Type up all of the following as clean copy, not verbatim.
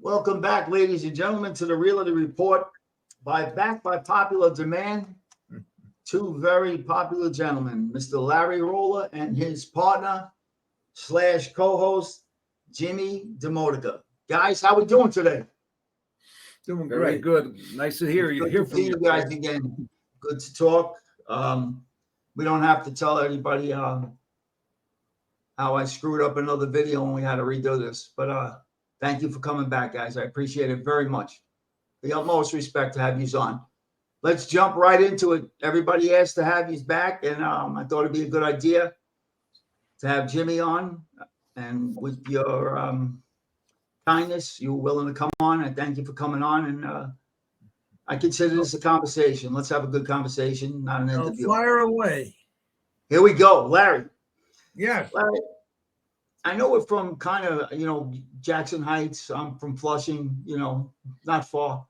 Welcome back, ladies and gentlemen, to the Realty Report. Back by popular demand, two very popular gentlemen, Mr. Larry Roller and his partner slash co-host, Jimmy Demotica. Guys, how we doing today? Doing Very great. good. Nice to hear you. Good Hear to from see you guys again. Good to talk. We don't have to tell everybody how I screwed up another video and we had to redo this. But thank you for coming back, guys. I appreciate it very much. The utmost respect to have you on. Let's jump right into it. Everybody asked to have you back, and I thought it'd be a good idea to have Jimmy on. And with your kindness, you were willing to come on. I thank you for coming on. And I consider this a conversation. Let's have a good conversation, not an interview. Fire away. Here we go. Larry. Yes. Larry, I know we're from kind of, Jackson Heights. I'm from Flushing, not far.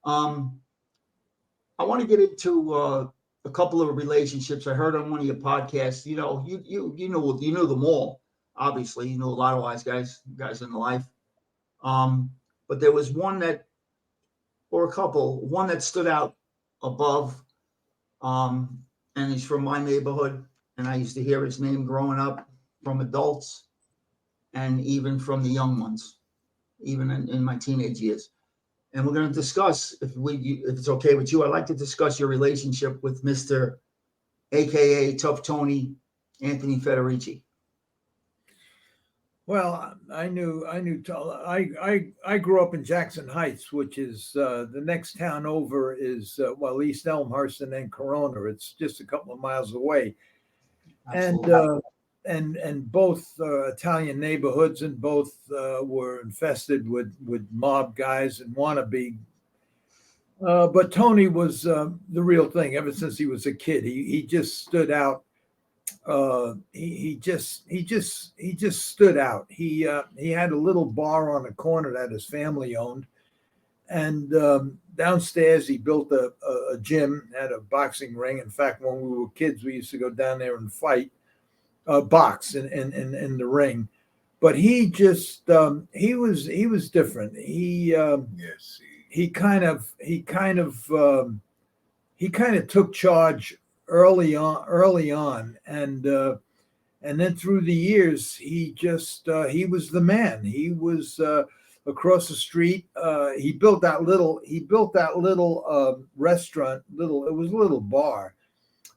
I want to get into a couple of relationships I heard on one of your podcasts. You knew them all. Obviously, you know a lot of wise guys in the life. But there was one that stood out above. And he's from my neighborhood, and I used to hear his name growing up from adults and even from the young ones, even in my teenage years. And we're going to discuss, if it's okay with you, I'd like to discuss your relationship with Mr. AKA Tough Tony, Anthony Federici. Well, I grew up in Jackson Heights, which is the next town over is East Elmhurst and then Corona. It's just a couple of miles away. Absolutely. And both Italian neighborhoods, and both were infested with mob guys and wannabe. But Tony was the real thing ever since he was a kid. He just stood out. He just stood out. He had a little bar on the corner that his family owned, and downstairs he built a gym, had a boxing ring. In fact, when we were kids, we used to go down there and fight. Box in the ring, but he just he was different. He kind of took charge early on, and then through the years he just he was the man. He was across the street. He built that little restaurant. It was a little bar.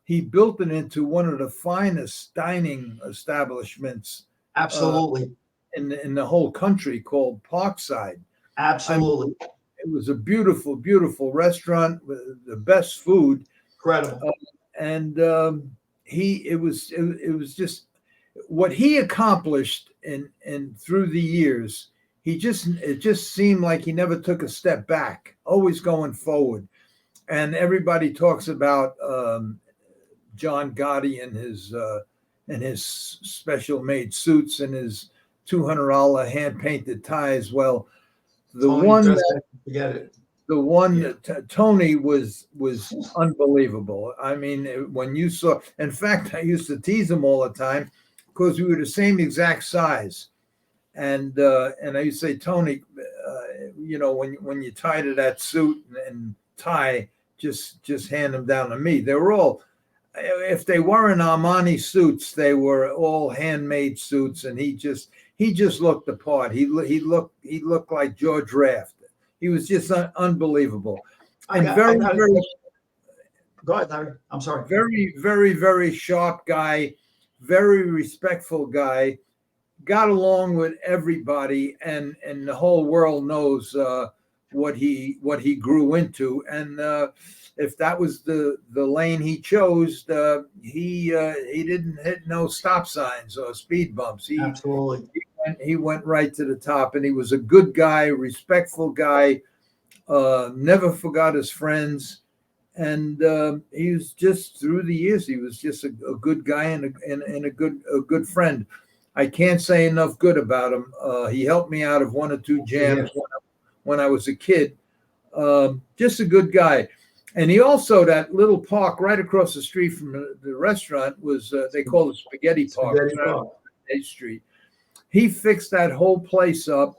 He built it into one of the finest dining establishments, Absolutely, in the whole country, called Parkside. absolutely, It was a beautiful, beautiful restaurant with the best food. incredible. And it was just what he accomplished and through the years. It just seemed like he never took a step back, always going forward. And everybody talks about John Gotti and his special made suits and his $200 hand painted ties. Well, Tony was unbelievable. I mean, when you saw, in fact, I used to tease him all the time because we were the same exact size, and I used to say, Tony, when you tie to that suit and tie, just hand them down to me. They were all. If they weren't Armani suits, they were all handmade suits, and he just looked the part. He looked like George Raft. He was just unbelievable, and very. Go ahead, Larry. I'm sorry. Very, very, very sharp guy, very respectful guy. Got along with everybody, and the whole world knows what he grew into, and if that was the lane he chose, he didn't hit no stop signs or speed bumps. Absolutely, he went right to the top, and he was a good guy, respectful guy, never forgot his friends, and he was just through the years. He was just a good guy and a good friend. I can't say enough good about him. He helped me out of one or two jams when I was a kid. Just a good guy. And he also, that little park right across the street from the restaurant was, they call it Spaghetti Park. Street. He fixed that whole place up,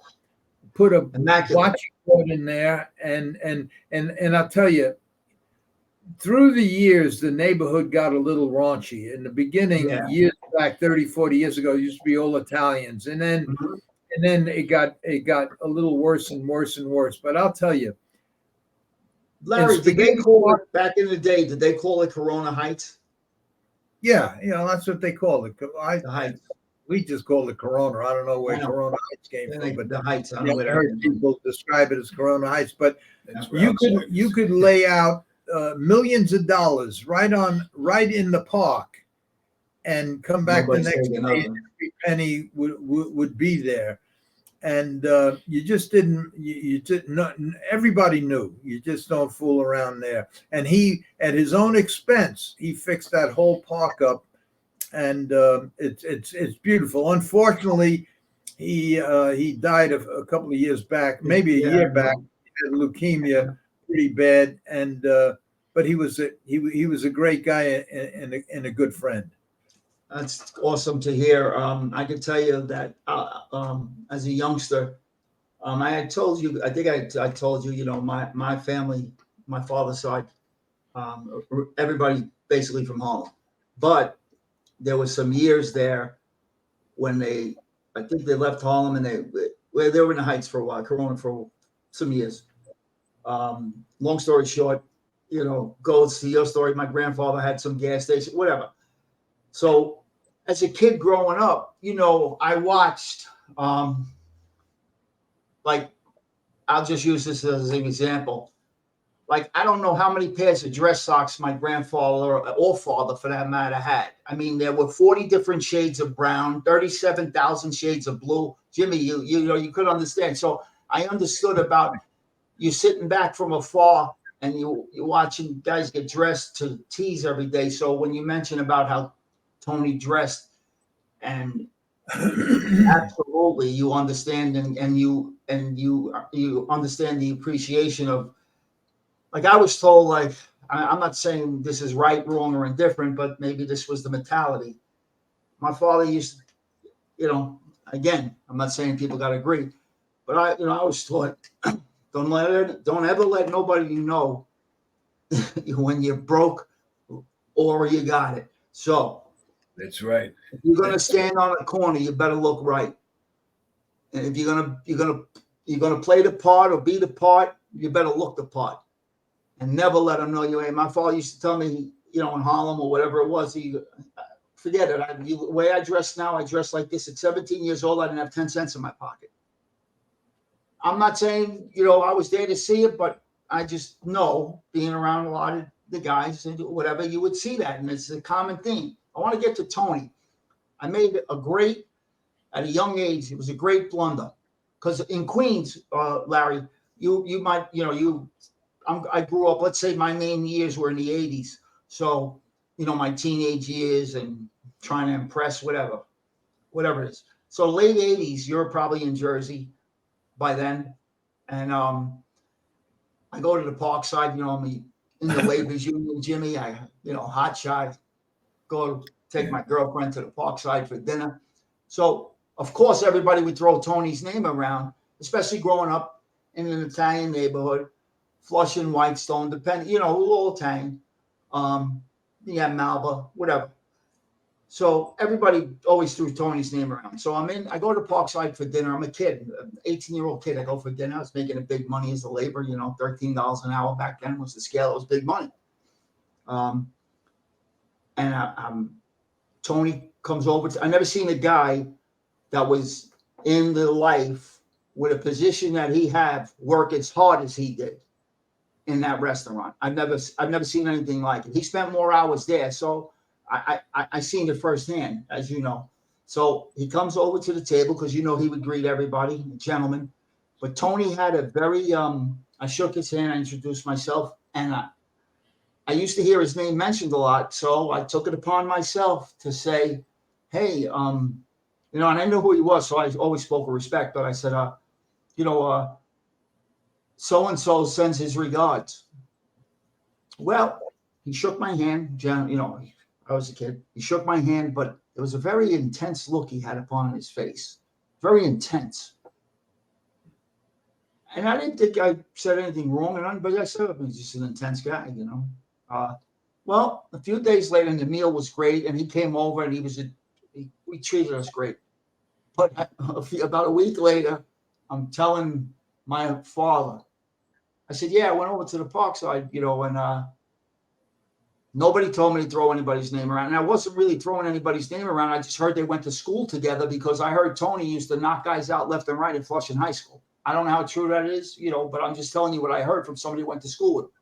put a Immaculate. bocce court in there, and I'll tell you, through the years, the neighborhood got a little raunchy. In the beginning, Yeah. years back, 30, 40 years ago, it used to be all Italians. Mhm. And then it got a little worse and worse and worse. But I'll tell you, Larry, did they Spaghetti call Park, it back in the day? Did they call it Corona Heights? yeah, that's what they call it. The Heights. We just call it Corona. I don't know I where know. Corona Heights came Yeah, from, but the Heights. I don't yeah, know where I that heard came from. people describe it as Corona Heights. But That's where you could lay out millions of dollars right in the park, and come back the Nobody's next taking day, and nothing. every penny would be there. And you just didn't. You did not. Everybody knew. You just don't fool around there. And he, at his own expense, he fixed that whole park up, and it's beautiful. Unfortunately, he died a couple of years back, maybe a Yeah, year back. He had leukemia, pretty bad, and but he was a great guy and a good friend. That's awesome to hear. I can tell you that as a youngster, I had told you, I think I told you, my family, my father's side, everybody basically from Harlem. But there was some years there when I think they left Harlem and they were in the Heights for a while, Corona for some years. Long story short, goes to your story. My grandfather had some gas station, whatever. So as a kid growing up, I watched, like, I'll just use this as an example. Like, I don't know how many pairs of dress socks my grandfather or father, for that matter, had. I mean, there were 40 different shades of brown, 37,000 shades of blue. Jimmy, you could understand. So I understood about you sitting back from afar and you're watching guys get dressed to tease every day. So when you mention about how Tony dressed, and absolutely you understand, and you understand the appreciation of, like, I was told, like, I'm not saying this is right, wrong, or indifferent, but maybe this was the mentality. My father used to, again, I'm not saying people got to agree, but I was taught, don't ever let nobody know when you're broke or you got it. So That's right. if you're gonna stand on a corner, you better look right. And if you're gonna play the part or be the part, you better look the part. And never let them know you ain't. My father used to tell me, in Harlem or whatever it was, forget it. The way I dress now, I dress like this. At 17 years old, I didn't have 10 cents in my pocket. I'm not saying, I was there to see it, but I just know, being around a lot of the guys and whatever, you would see that. And it's a common theme. I want to get to Tony. I made at a young age, it was a great blunder. Because in Queens, Larry, you might, I grew up, let's say my main years were in the 80s. So, my teenage years and trying to impress, whatever it is. So late 80s, you're probably in Jersey by then. And I go to the Parkside, I'm in the Laborers Union, Jimmy. I, hot shot, go take my girlfriend to the Parkside for dinner. So, of course, everybody would throw Tony's name around, especially growing up in an Italian neighborhood. Flushing, Whitestone, depending, all Italian. Yeah, Malva, whatever. So everybody always threw Tony's name around. So I go to Parkside for dinner. I'm a kid, 18-year-old kid. I go for dinner. I was making a big money as a laborer, $13 an hour back then was the scale. It was big money. And Tony comes over. I never seen a guy that was in the life with a position that he had work as hard as he did in that restaurant. I've never seen anything like it. He spent more hours there, so I seen it firsthand, as you know. So he comes over to the table because he would greet everybody, gentlemen. But Tony had a very I shook his hand, I introduced myself, and I used to hear his name mentioned a lot, so I took it upon myself to say, hey, and I knew who he was, so I always spoke with respect. But I said, so-and-so sends his regards. Well, he shook my hand. I was a kid. He shook my hand, but it was a very intense look he had upon his face. Very intense. And I didn't think I said anything wrong, but I said he's just an intense guy, you know. Well, a few days later, and the meal was great, and he came over, and we treated us great. But about a week later, I'm telling my father, I said, yeah, I went over to the Parkside, you know, and nobody told me to throw anybody's name around. And I wasn't really throwing anybody's name around. I just heard they went to school together because I heard Tony used to knock guys out left and right in Flushing High School. I don't know how true that is, you know, but I'm just telling you what I heard from somebody who went to school with him.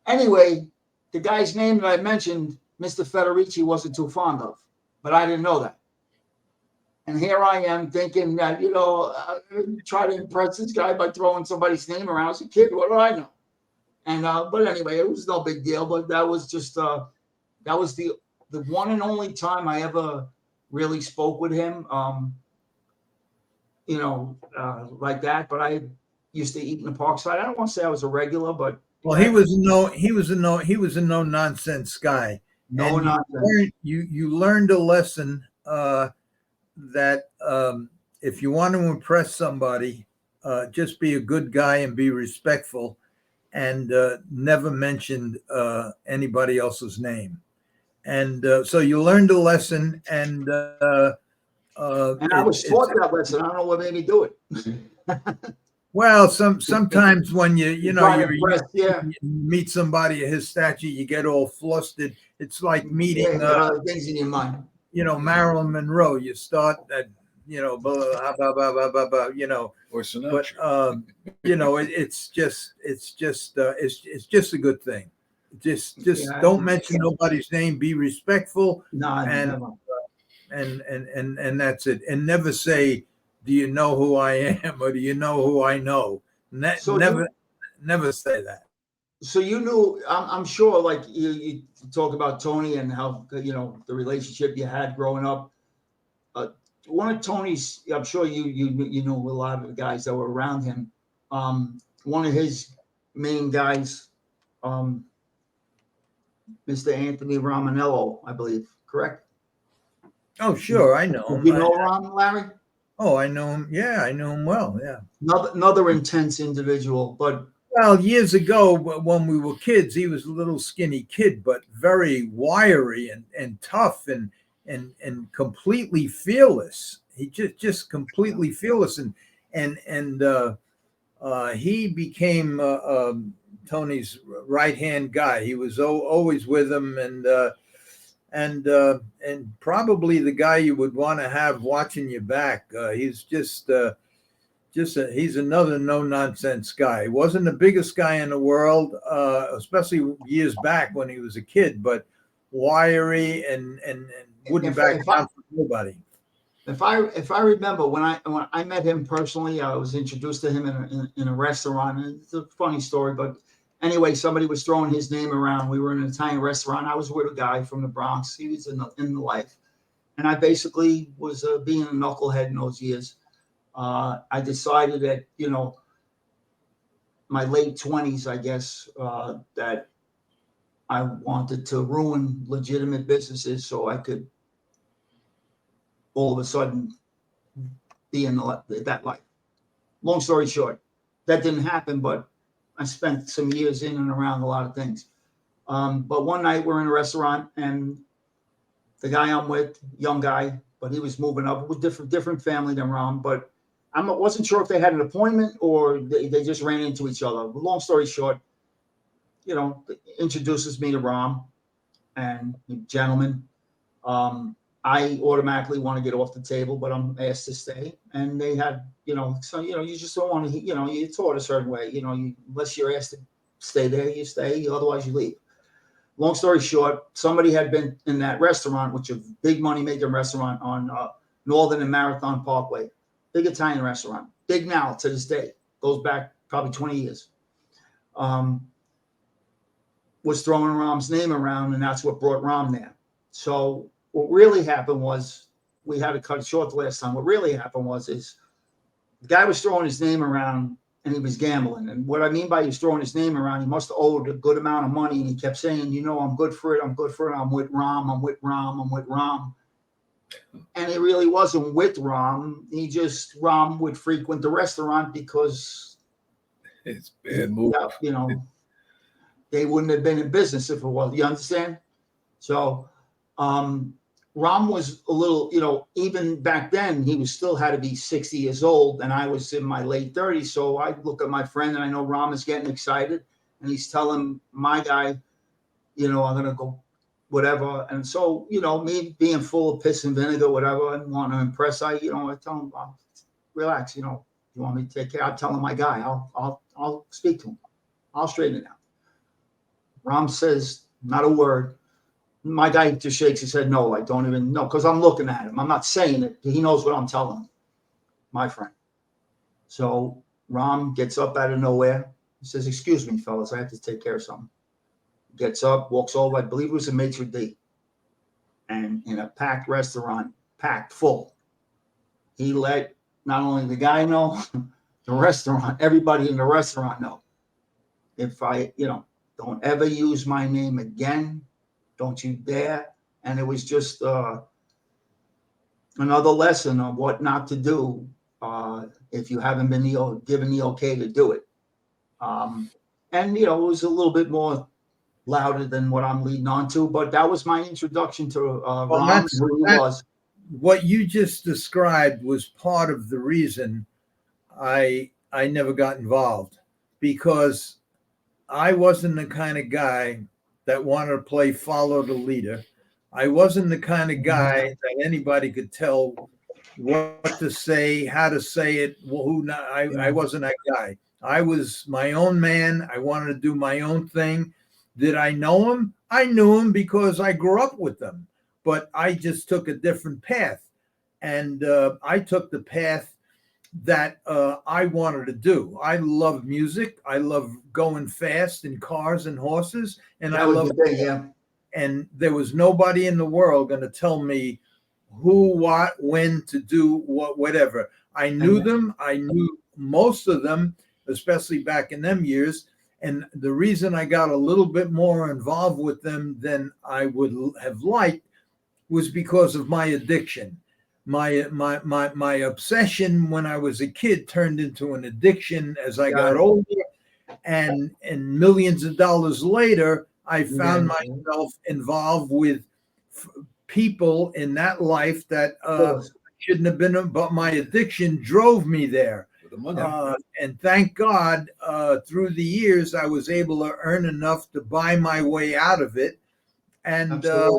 Anyway, the guy's name that I mentioned, Mr. Federici, wasn't too fond of, but I didn't know that. And here I am thinking that, you know, try to impress this guy by throwing somebody's name around. As a kid, what do I know? And but anyway, it was no big deal. But that was just that was the one and only time I ever really spoke with him. You know, like that. But I used to eat in the Parkside. I don't want to say I was a regular, but well, he was a no nonsense guy. No and nonsense. You learned a lesson that if you want to impress somebody, just be a good guy and be respectful, and never mentioned anybody else's name. And so you learned a lesson, and I was taught that lesson. I don't know what made me do it. Well, sometimes when you meet somebody of his stature, you get all flustered. It's like meeting things in your mind. You know, Marilyn Monroe. You start at, you know, blah, blah, blah, blah, blah, blah, you know, or Sinatra. But you know, it's just a good thing. Just don't mention nobody's name. Be respectful. No, and that's it. And never say, do you know who I am, or do you know who I know? Never say that. So you knew, I'm sure, like you talk about Tony and how, you know, the relationship you had growing up. One of Tony's, I'm sure you knew a lot of the guys that were around him. One of his main guys, Mr. Anthony Romanello, I believe, correct? Oh, sure, I know him. You know Ron, Larry? Oh, I know him. Yeah, I know him well. Yeah. Another intense individual, but. Well, years ago when we were kids, he was a little skinny kid, but very wiry and tough and completely fearless. He just completely fearless, and he became Tony's right-hand guy. He was always with him, and probably the guy you would want to have watching your back. He's he's another no-nonsense guy. He wasn't the biggest guy in the world, especially years back when he was a kid, but wiry and wouldn't back down for nobody. If I remember when I met him personally, I was introduced to him in a restaurant. And it's a funny story, but anyway, somebody was throwing his name around. We were in an Italian restaurant. I was with a guy from the Bronx. He was in the life, and I basically was being a knucklehead in those years. I decided that, you know, my late 20s, I guess, that I wanted to ruin legitimate businesses so I could all of a sudden be in that life. Long story short, that didn't happen, but I spent some years in and around a lot of things. But one night we're in a restaurant, and the guy I'm with, young guy, but he was moving up with different family than Ron, but I wasn't sure if they had an appointment or they just ran into each other. Long story short, you know, introduces me to Ram and gentlemen. I automatically want to get off the table, but I'm asked to stay. And they had, you know, so, you know, you just don't want to, you know, you're taught a certain way, you know, unless you're asked to stay there, you stay, otherwise you leave. Long story short, somebody had been in that restaurant, which is a big money making restaurant on Northern and Marathon Parkway. Big Italian restaurant, big now to this day, goes back probably 20 years. Was throwing Ram's name around, and that's what brought Ram there. So what really happened was, we had to cut it short the last time. What really happened was the guy was throwing his name around, and he was gambling. And what I mean by he was throwing his name around, he must have owed a good amount of money, and he kept saying, you know, I'm good for it, I'm good for it, I'm with Ram, I'm with Ram, I'm with Ram. And it really wasn't with Rom. Rom would frequent the restaurant because, It's bad move. you know, they wouldn't have been in business if it was. You understand? So, Rom was a little, you know, even back then, he was still had to be 60 years old, and I was in my late 30s. So I look at my friend, and I know Rom is getting excited, and he's telling my guy, you know, I'm gonna go, whatever. And so, you know, me being full of piss and vinegar, whatever, and want to impress, I tell him, well, relax, you know, you want me to take care? I'm telling my guy, I'll speak to him. I'll straighten it out. Rom says not a word. My guy just shakes his head, no, I don't even know, because I'm looking at him. I'm not saying it. He knows what I'm telling him, my friend. So Rom gets up out of nowhere. He says, excuse me, fellas, I have to take care of something. Gets up, walks over, I believe it was a maitre d', and in a packed restaurant, packed full. He let not only the guy know, the restaurant, everybody in the restaurant know. If I, you know, don't ever use my name again. Don't you dare. And it was just another lesson on what not to do if you haven't been given the okay to do it. And, you know, it was a little bit more louder than what I'm leading on to, but that was my introduction to Rom, who he was. What you just described was part of the reason I never got involved, because I wasn't the kind of guy that wanted to play follow the leader. I wasn't the kind of guy that anybody could tell what to say, how to say it, who not. I wasn't that guy. I was my own man. I wanted to do my own thing. Did I know him? I knew him because I grew up with them, but I just took a different path. And I took the path that I wanted to do. I love music. I love going fast in cars and horses. And I love the thing, yeah. And there was nobody in the world going to tell me who, what, when to do what, whatever. I knew them. I knew most of them, especially back in them years. And the reason I got a little bit more involved with them than I would have liked was because of my addiction. My obsession when I was a kid turned into an addiction as I got older, and millions of dollars later, I found myself involved with people in that life that shouldn't have been, but my addiction drove me there. And thank God, through the years, I was able to earn enough to buy my way out of it. And up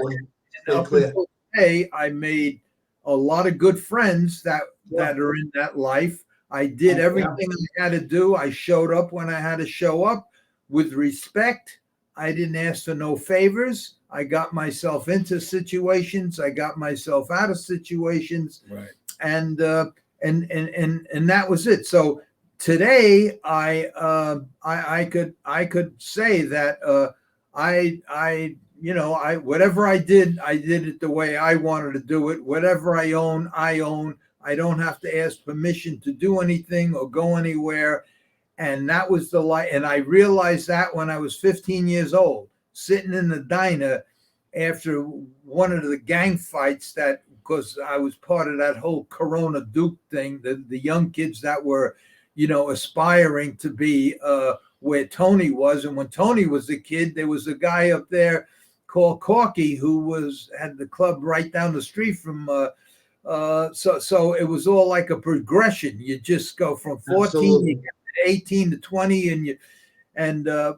until today, I made a lot of good friends that are in that life. I did everything I had to do. I showed up when I had to show up with respect. I didn't ask for no favors. I got myself into situations. I got myself out of situations. Right. And that was it. So today I could say that I whatever I did it the way I wanted to do it. Whatever I own. I don't have to ask permission to do anything or go anywhere. And that was the light. And I realized that when I was 15 years old, sitting in the diner after one of the gang fights, that because I was part of that whole Corona Duke thing, the young kids that were, aspiring to be where Tony was. And when Tony was a kid, there was a guy up there called Corky who had the club right down the street from so it was all like a progression. You just go from 14 to 18 to 20,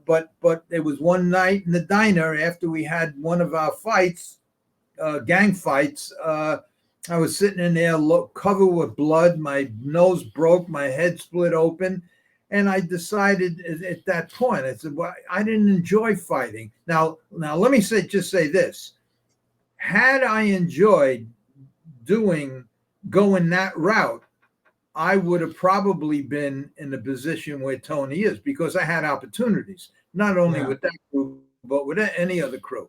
but there was one night in the diner after we had one of our fights, gang fights. I was sitting in there covered with blood, my nose broke, my head split open. And I decided at that point, I said, well, I didn't enjoy fighting. Now let me just say this. Had I enjoyed going that route, I would have probably been in the position where Tony is, because I had opportunities, not only with that crew, but with any other crew,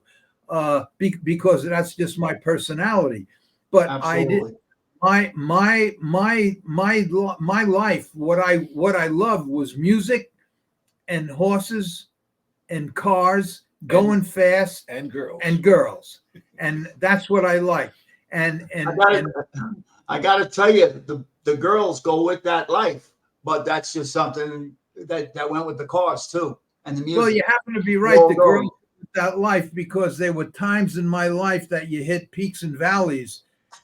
because that's just my personality. But absolutely. My life, what I loved was music and horses and cars, going fast, and girls. And that's what I liked. I gotta tell you, the girls go with that life, but that's just something that went with the cars too, and the music. Well, you happen to be right. Well The done. girls with that life, because there were times in my life that you hit peaks and valleys,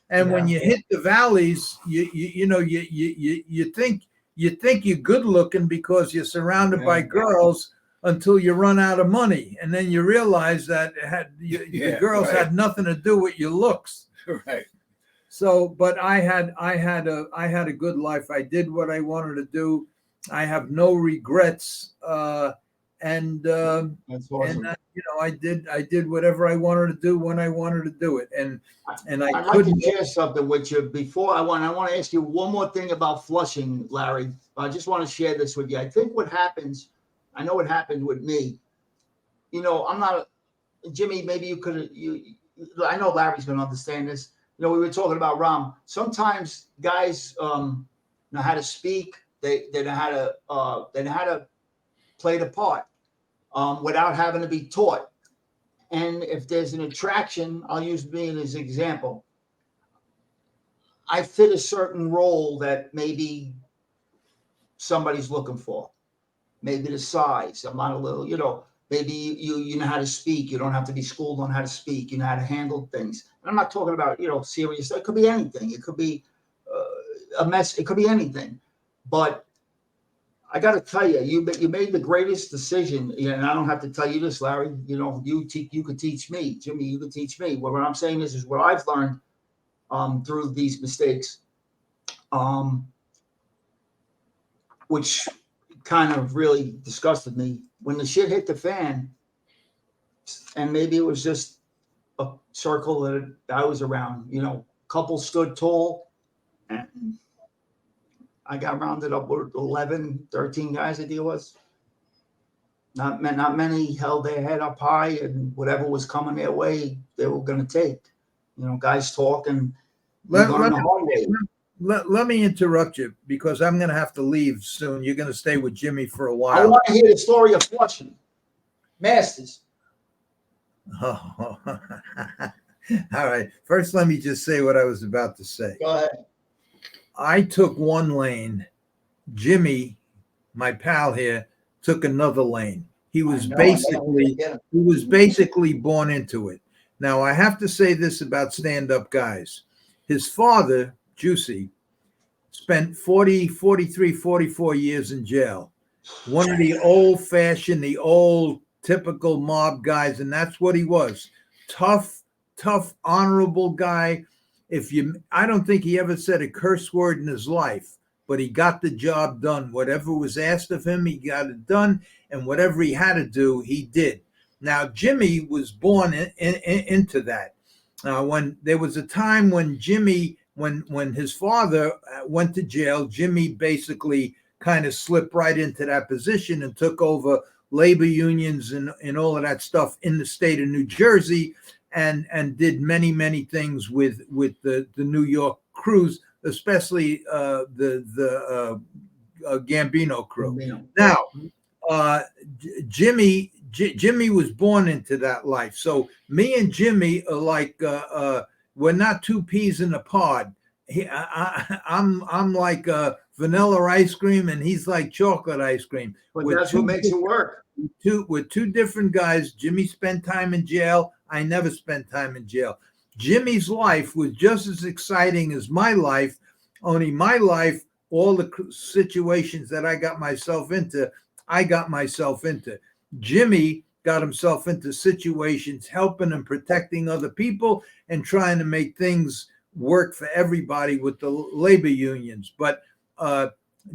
and when Yeah. you hit the valleys, you know you think you're good looking because you're surrounded by Yeah. girls until you run out of money, and then you realize that the Yeah, girls right. had nothing to do with your looks. Right. So, but I had a good life. I did what I wanted to do. I have no regrets, and That's awesome. I did whatever I wanted to do when I wanted to do it, and I I'd like to couldn't. share something with you before I want to ask you one more thing about Flushing, Larry. I just want to share this with you. I think what happens, I know what happened with me. I'm not Jimmy. Maybe you could. I know Larry's going to understand this. We were talking about Ram. Sometimes guys know how to speak. They know how to play the part without having to be taught. And if there's an attraction, I'll use me as an example. I fit a certain role that maybe somebody's looking for. Maybe the size. I'm not a little, maybe you know how to speak. You don't have to be schooled on how to speak. You know how to handle things. And I'm not talking about, serious. It could be anything. It could be a mess. It could be anything. But I got to tell you, you made the greatest decision. And I don't have to tell you this, Larry. You could teach me. Jimmy, you could teach me. What I'm saying is what I've learned through these mistakes, which kind of really disgusted me. When the shit hit the fan, and maybe it was just a circle that I was around, couple stood tall, and I got rounded up with 11, 13 guys, I think it was. Not many held their head up high, and whatever was coming their way, they were going to take. Guys talk, and Let me interrupt you, because I'm going to have to leave soon. You're going to stay with Jimmy for a I while. want to hear the story of Flushing. Masters. Oh. All right. First, let me just say what I was about to say. Go ahead. I took one lane. Jimmy, my pal here, took another lane. He was basically born into it. Now, I have to say this about stand-up guys. His father, Juicy, spent 43, 44 years in jail. One of the old-fashioned, the old typical mob guys, and that's what he was. Tough, honorable guy. I don't think he ever said a curse word in his life, but he got the job done. Whatever was asked of him, he got it done, and whatever he had to do, he did. Now, Jimmy was born into that. When there was a time when Jimmy, when his father went to jail, Jimmy basically kind of slipped right into that position and took over labor unions and all of that stuff in the state of New Jersey, and did many things with the New York crews, especially the Gambino crew. Now, Jimmy was born into that life. So me and Jimmy are like we're not two peas in a pod. I'm like vanilla ice cream, and he's like chocolate ice cream. But that's what makes it work. We're two different guys. Jimmy spent time in jail. I never spent time in jail. Jimmy's life was just as exciting as my life, only my life, all the situations that I got myself into, Jimmy got himself into situations helping and protecting other people and trying to make things work for everybody with the labor unions. But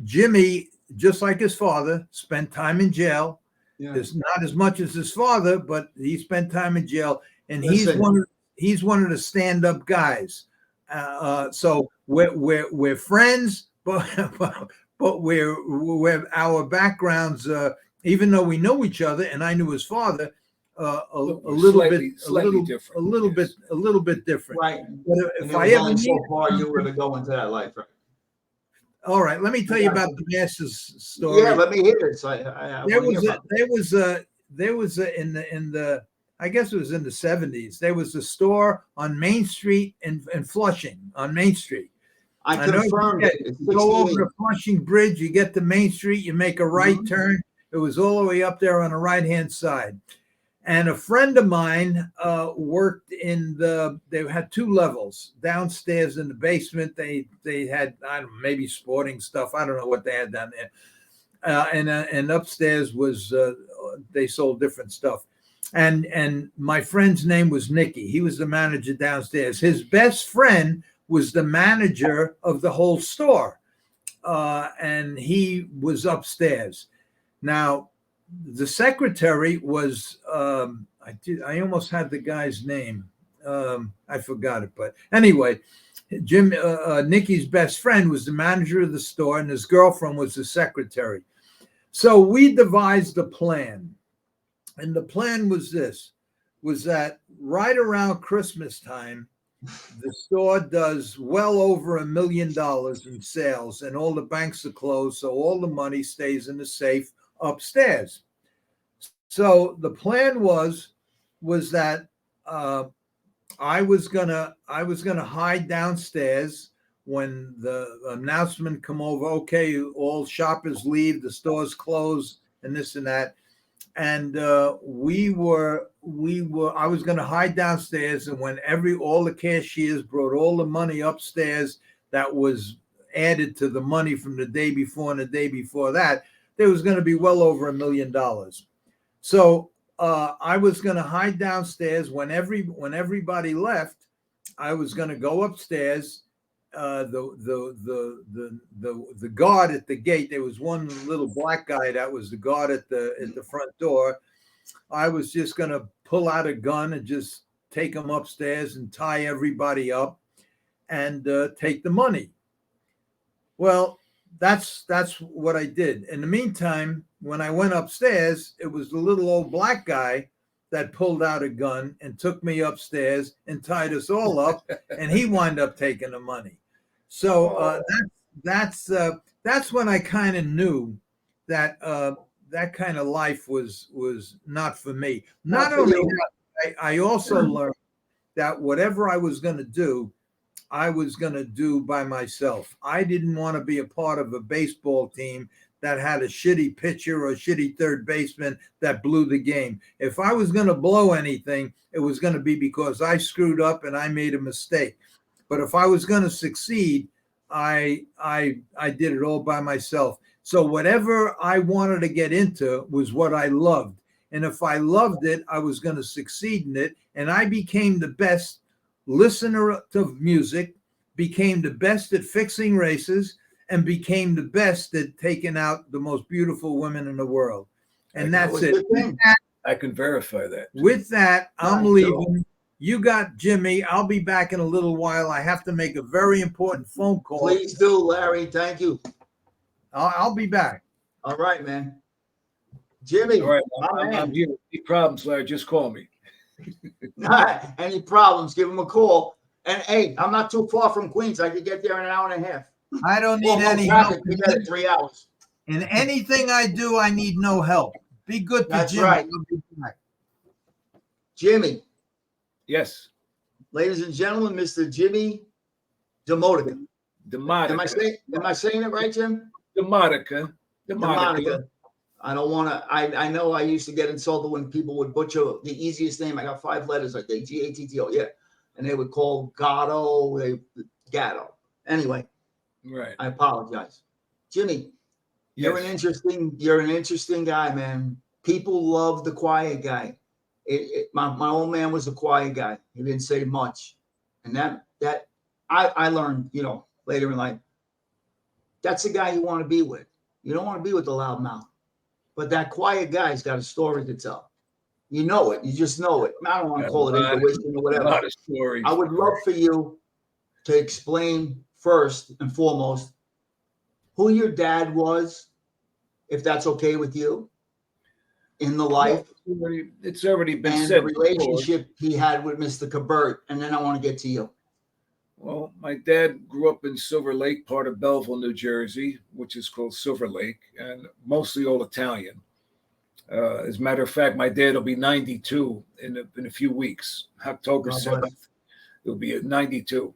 Jimmy, just like his father, spent time in jail. Yeah. It's not as much as his father, but he spent time in jail, and Listen. he's one of the stand-up guys. So we're friends, but we're our backgrounds. Even though we know each other, and I knew his father a little bit different. Right. But And if it I was ever only so need, far you were to go into that life, right? all right, let me tell you about the Masters story. Yeah, let me hear it. So There was in the I guess it was in the 70s. There was a store on Main Street in Flushing, on Main Street. I know confirmed you it. It's go over 68. the Flushing Bridge, you get to Main Street, you make a right Mhm. turn. It was all the way up there on the right-hand side. And a friend of mine worked in they had 2 levels. Downstairs in the basement, they had, I don't know, maybe sporting stuff. I don't know what they had down there. And upstairs was, they sold different stuff. And my friend's name was Nicky. He was the manager downstairs. His best friend was the manager of the whole store. And he was upstairs. Now, the secretary was, I almost had the guy's name. I forgot it. But anyway, Nicky's best friend was the manager of the store, and his girlfriend was the secretary. So we devised a plan. And the plan was that right around Christmas time, the store does well over $1 million in sales, and all the banks are closed, so all the money stays in the safe upstairs. So the plan was that I was gonna hide downstairs when the announcement come over. Okay, all shoppers leave, the store's closed, and this and that. And I was going to hide downstairs, and when all the cashiers brought all the money upstairs that was added to the money from the day before and the day before that, there was going to be well over $1 million. So I was going to hide downstairs. When everybody left, I was going to go upstairs. The guard at the gate, there was one little black guy that was the guard at the front door. I was just going to pull out a gun and just take him upstairs and tie everybody up and take the money. Well, that's what I did. In the meantime, when I went upstairs, it was the little old black guy that pulled out a gun and took me upstairs and tied us all up, and he wound up taking the money. So that's when I kind of knew that that kind of life was not for me. Not only that, I also learned that whatever I was going to do, I was going to do by myself. I didn't want to be a part of a baseball team that had a shitty pitcher or a shitty third baseman that blew the game. If I was going to blow anything, it was going to be because I screwed up and I made a mistake. But if I was going to succeed, I did it all by myself. So whatever I wanted to get into was what I loved. And if I loved it, I was going to succeed in it. And I became the best listener to music, became the best at fixing races, and became the best at taking out the most beautiful women in the world. And that's it. I can verify that. With that, I'm leaving. You got Jimmy. I'll be back in a little while. I have to make a very important phone call. Please do, Larry. Thank you. I'll be back. All right, man. Jimmy. All right, I'm here. Any problems, Larry, just call me. Any problems, give him a call. And hey, I'm not too far from Queens. I could get there in an hour and a half. I don't need any help. We got it 3 hours. In anything I do, I need no help. Be good to That's Jimmy. right. I'll be back. Jimmy. Yes. Ladies and gentlemen, Mr. Jimmy DeModica. DeModica. Am I saying it right, Jim? DeModica. I don't want to. I know I used to get insulted when people would butcher the easiest name. I got 5 letters, I think. Gatto. Yeah, and they would call Gatto. Anyway, right. I apologize, Jimmy. You're Yes. an interesting guy, man. People love the quiet guy. My old man was a quiet guy. He didn't say much, and that I learned, later in life. That's the guy you want to be with. You don't want to be with the loud mouth. But that quiet guy's got a story to tell. You know it. You just know it. I don't want to call it intuition or whatever. A lot of stories. I would love for you to explain first and foremost who your dad was, if that's okay with you, in the life. It's already been and said. the relationship he had with Mr. Cabert. And then I want to get to you. Well, my dad grew up in Silver Lake, part of Belleville, New Jersey, which is called Silver Lake, and mostly all Italian. As a matter of fact, my dad will be 92 in a few weeks. October God 7th, bless. he'll be at 92.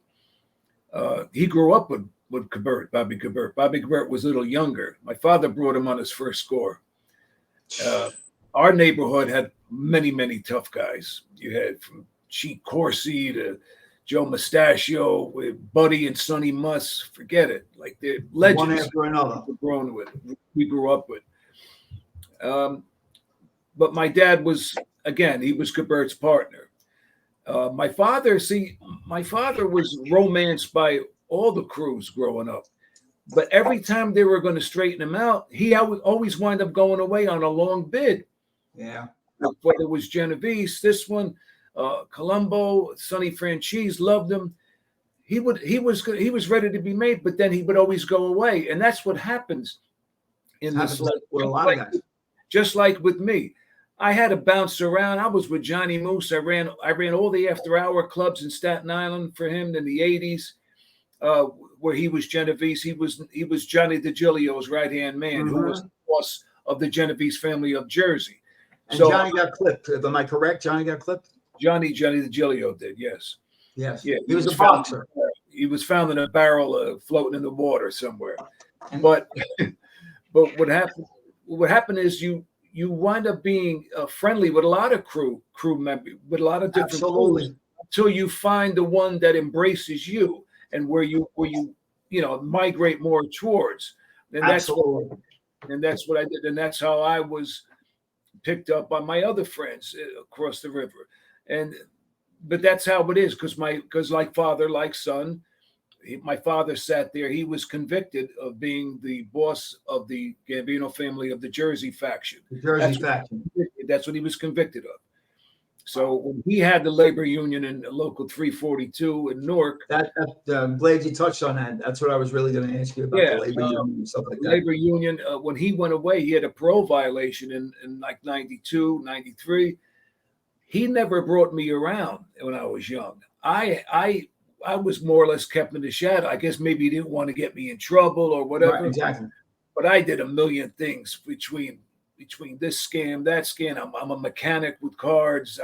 He grew up with Kabert, Bobby Kabert. Bobby Kabert was a little younger. My father brought him on his first score. Our neighborhood had many, many tough guys. You had from Cheat Corsi to Joe Mustachio with Buddy and Sonny Muss. Forget it. Like they're legends. One after another. We grew up with. But my dad was, again, he was Kabert's partner. My father was romanced by all the crews growing up. But every time they were going to straighten him out, he always wind up going away on a long bid. Yeah. Whether it was Genovese, this one, Colombo, Sonny Franchise loved him. He was ready to be made, but then he would always go away, and that's what happens in this life. With a lot of guys. Just like with me, I had to bounce around. I was with Johnny Moose. I ran all the after-hour clubs in Staten Island for him in the '80s, where he was Genovese. He was Johnny DiGilio's right-hand man, who was the boss of the Genovese family of Jersey. And So Johnny got clipped. Am I correct? Johnny got clipped? Johnny DiGilio did, yes. Yes. Yeah, He was a boxer. He was found in a barrel floating in the water somewhere. And- But what happened is you wind up being friendly with a lot of crew members, with a lot of different Absolutely. crews, until you find the one that embraces you and where you migrate more towards. And Absolutely. that's what I did, and that's how I was picked up by my other friends across the river. But that's how it is, because like father, like son, my father sat there. He was convicted of being the boss of the Gambino family of the Jersey faction. The Jersey faction. That's what he was convicted of. So when he had the labor union in local 342 in Newark, I'm glad you touched on that. That's what I was really going to ask you about, the labor union and stuff like that. labor union, when he went away, he had a parole violation in like 92, 93. He never brought me around when I was young. I was more or less kept in the shadow. I guess maybe he didn't want to get me in trouble or whatever. Right, exactly. But I did a million things between this scam, that scam. I'm a mechanic with cards.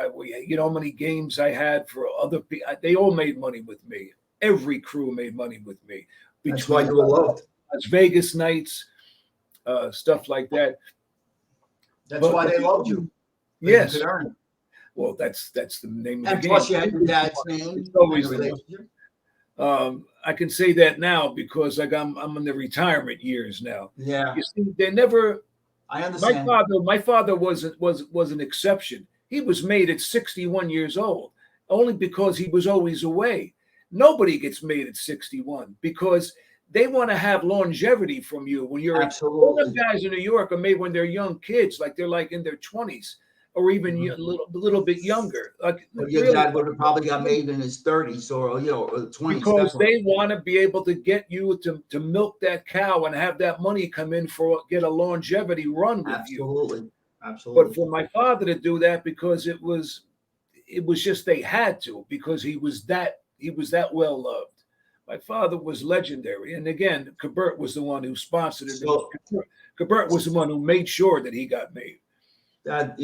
You know how many games I had for other people. They all made money with me. Every crew made money with me. That's why you were loved. Las Vegas nights, stuff like that. That's why they loved you. Yes. You could earn it. Well, that's the name of And the plus, game. you had your dad's name. It's always and the the relationship. I can say that now because I'm in the retirement years now. Yeah, You see, they never. I understand. My father was an exception. He was made at 61 years old, only because he was always away. Nobody gets made at 61 because they want to have longevity from you when you're. All Absolutely. the guys in New York are made when they're young kids, like they're like in their 20s or even a little bit younger. Like But your really, dad would have probably got made in his 30s or 20s. because definitely. they want to be able to get you to milk that cow and have that money come in get a longevity run with you. Absolutely. Absolutely. But for my father to do that, because it was just they had to, because he was that well loved. My father was legendary, and again, Kabert was the one who sponsored it. So- Kabert was the one who made sure that he got made. that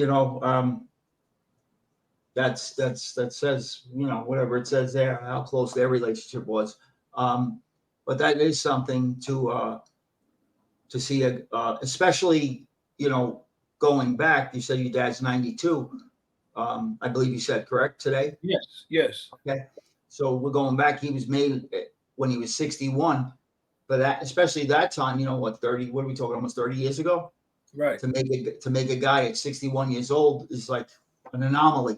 that says whatever it says there, how close their relationship was. But that is something to see, especially going back. You said your dad's 92. I believe you said correct today. Yes. Okay, so we're going back. He was made when he was 61, but especially that time, 30? What are we talking? Almost 30 years ago. Right. To make a guy at 61 years old is like an anomaly.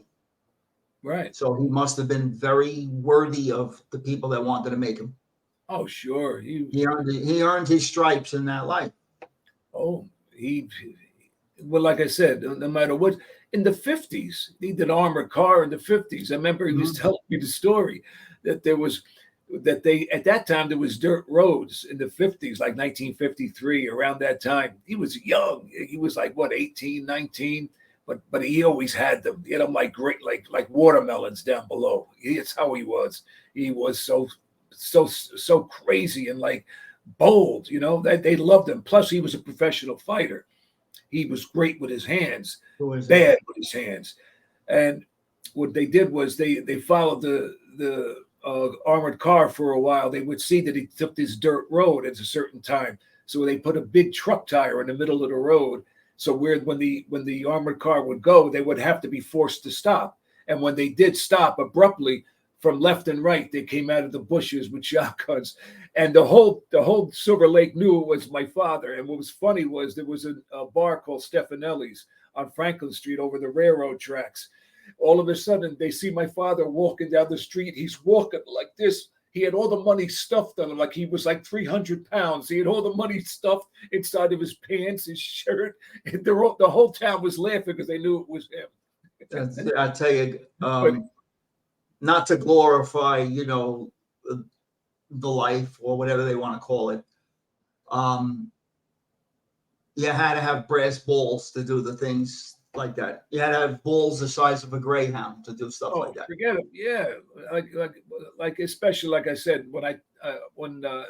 Right. So he must have been very worthy of the people that wanted to make him. Oh, sure. He earned his stripes in that life. Well, like I said, no matter what, in the 50s, he did armored car in the 50s. I remember he was telling me the story that at that time there was dirt roads in the 50s, like 1953, around that time. He was young. He was like, 18, 19, but he always had them. He had them like great, like watermelons down below. It's how he was. He was so crazy and like bold, that they loved him. Plus he was a professional fighter. he was great with his hands, Who is it? bad with his hands. And what they did was they followed the armored car for a while. They would see that he took this dirt road at a certain time, so they put a big truck tire in the middle of the road. So when the armored car would go, they would have to be forced to stop. And when they did stop abruptly from left and right, they came out of the bushes with shotguns. And the whole Silver Lake knew it was my father. And what was funny was there was a bar called Stefanelli's on Franklin Street over the railroad tracks. All of a sudden, they see my father walking down the street. He's walking like this. He had all the money stuffed on him, like he was like 300 pounds. He had all the money stuffed inside of his pants, his shirt. And the whole town was laughing because they knew it was him. I tell you, not to glorify, the life or whatever they want to call it. You had to have brass balls to do the things like that. You had to have balls the size of a greyhound to do stuff like that. Forget it. Yeah, like especially like I said, when I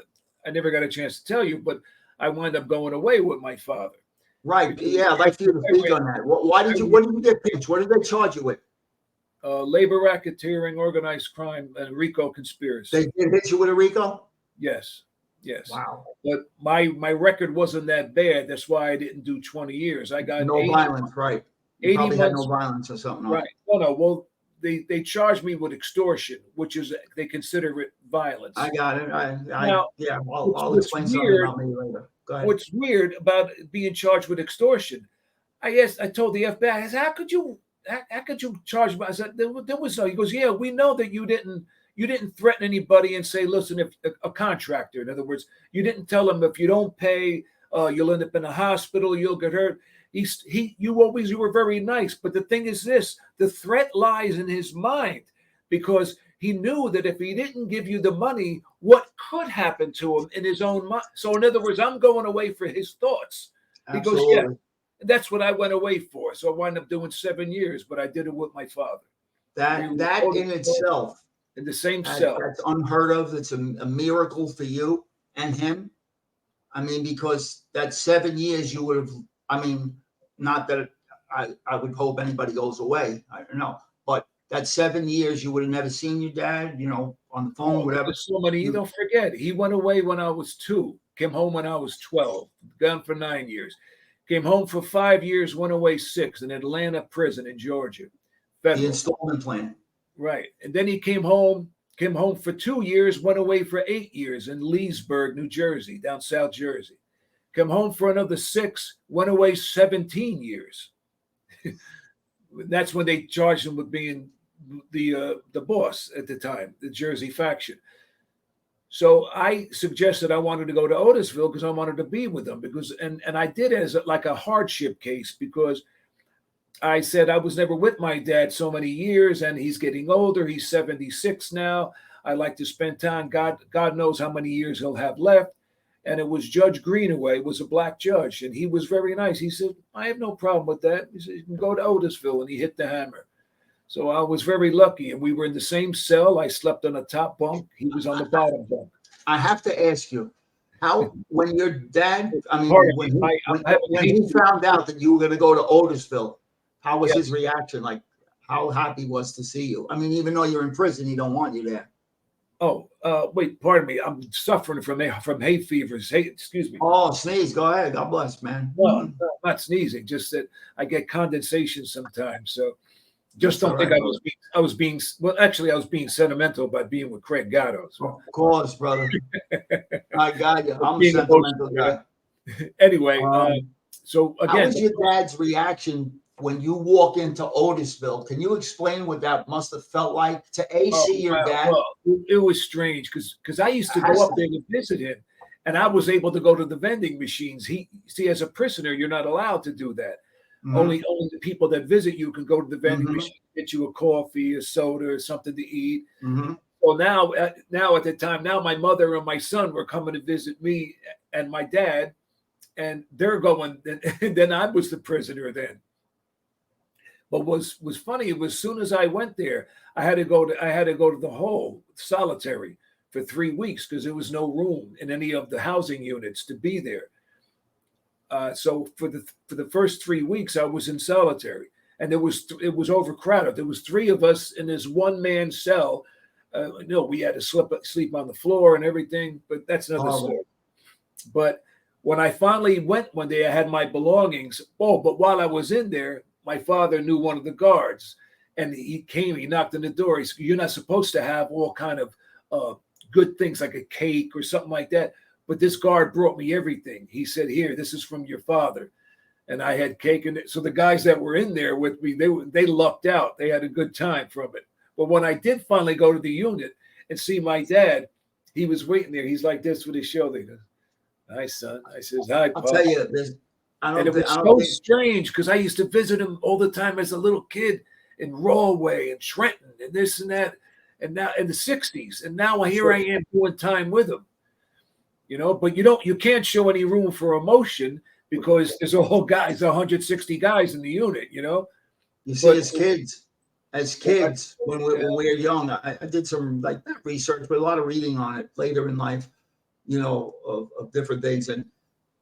never got a chance to tell you, but I wound up going away with my father. Right. Yeah, I'd like for you to speak on that. What did you get pinched? What did they charge you with? Labor racketeering, organized crime, and RICO conspiracy. They did hit you with a RICO? Yes. Wow. But my record wasn't that bad. That's why I didn't do 20 years. I got no violence, right? You 80 probably months, had no violence or something. Right. No. Well, they charged me with extortion, which is they consider it violence. I got it. Now, I'll explain something about me later. Go ahead. What's weird about being charged with extortion? I told the FBI, I said, how could you charge me? I said, there was no. He goes, yeah, we know that you didn't threaten anybody and say, listen, if a contractor, in other words, you didn't tell them if you don't pay, you'll end up in a hospital, you'll get hurt. You were very nice. But the thing is this, the threat lies in his mind, because he knew that if he didn't give you the money, what could happen to him in his own mind. So in other words, I'm going away for his thoughts. Absolutely. He goes, yeah, that's what I went away for. So I wound up doing 7 years, but I did it with my father. That in itself, in the same cell. That's unheard of. It's a miracle for you and him. I mean, because that 7 years you would have, not that I would hope anybody goes away. I don't know. But that 7 years you would have never seen your dad, on the phone, whatever. So many, you don't forget. He went away when I was 2, came home when I was 12, gone for 9 years. Came home for 5 years, went away 6 in Atlanta prison in Georgia. Federal. The installment plan. Right. And then he came home for 2 years, went away for 8 years in Leesburg, New Jersey, down South Jersey. Came home for another 6, went away 17 years. That's when they charged him with being the boss at the time, the Jersey faction. So I suggested I wanted to go to Otisville because I wanted to be with them, and I did it as like a hardship case, because I said I was never with my dad so many years, and he's getting older. He's 76 now. I like to spend time. God knows how many years he'll have left. And it was Judge Greenaway, was a black judge, and he was very nice. He said, I have no problem with that. He said, you can go to Otisville, and he hit the hammer. So I was very lucky, and we were in the same cell. I slept on the top bunk. He was on the bottom bunk. I have to ask you, how, when your dad, when he found out that you were going to go to Otisville, how was his reaction? Like, how happy he was to see you? Even though you're in prison, he don't want you there. Oh, wait, pardon me. I'm suffering from hay fevers. Excuse me. Oh, sneeze. Go ahead. God bless, man. No, I'm not sneezing. Just that I get condensation sometimes. So just don't think I was being sentimental by being with Craig Gatto. So. Of course, brother. I got you. I'm a sentimental guy. Anyway, so again. How was your dad's reaction when you walk into Otisville? Can you explain what that must have felt like to see your dad? Well, it was strange because I used to go up there to visit him, and I was able to go to the vending machines. As a prisoner, you're not allowed to do that. Mm-hmm. Only the people that visit you can go to the vending machine, get you a coffee, a soda, or something to eat. Mm-hmm. Well, now at the time, my mother and my son were coming to visit me and my dad, and they're going. And then I was the prisoner then. But was funny, it was as soon as I went there, I had to go to the hole, solitary, for 3 weeks because there was no room in any of the housing units to be there. So for the first 3 weeks, I was in solitary, and it was overcrowded. There was three of us in this one man cell. We had to sleep on the floor and everything, but that's another story. But when I finally went one day, I had my belongings. Oh, but while I was in there, my father knew one of the guards, and he knocked on the door. He said, "You're not supposed to have all kind of good things like a cake or something like that." But this guard brought me everything. He said, "Here, this is from your father." And I had cake. And so the guys that were in there with me, they lucked out. They had a good time from it. But when I did finally go to the unit and see my dad, he was waiting there. He's like this with his shoulder. He goes, "Hi, son." I says, "Hi, I'll Pop." tell you, And it was so strange because I used to visit him all the time as a little kid in Rawway and Trenton and this and that. And now in the 60s. And now here I am doing time with him. But you can't show any room for emotion because there's all guys, 160 guys in the unit, You see, as kids, when we were young, I did some not research, but a lot of reading on it later in life, of different things. And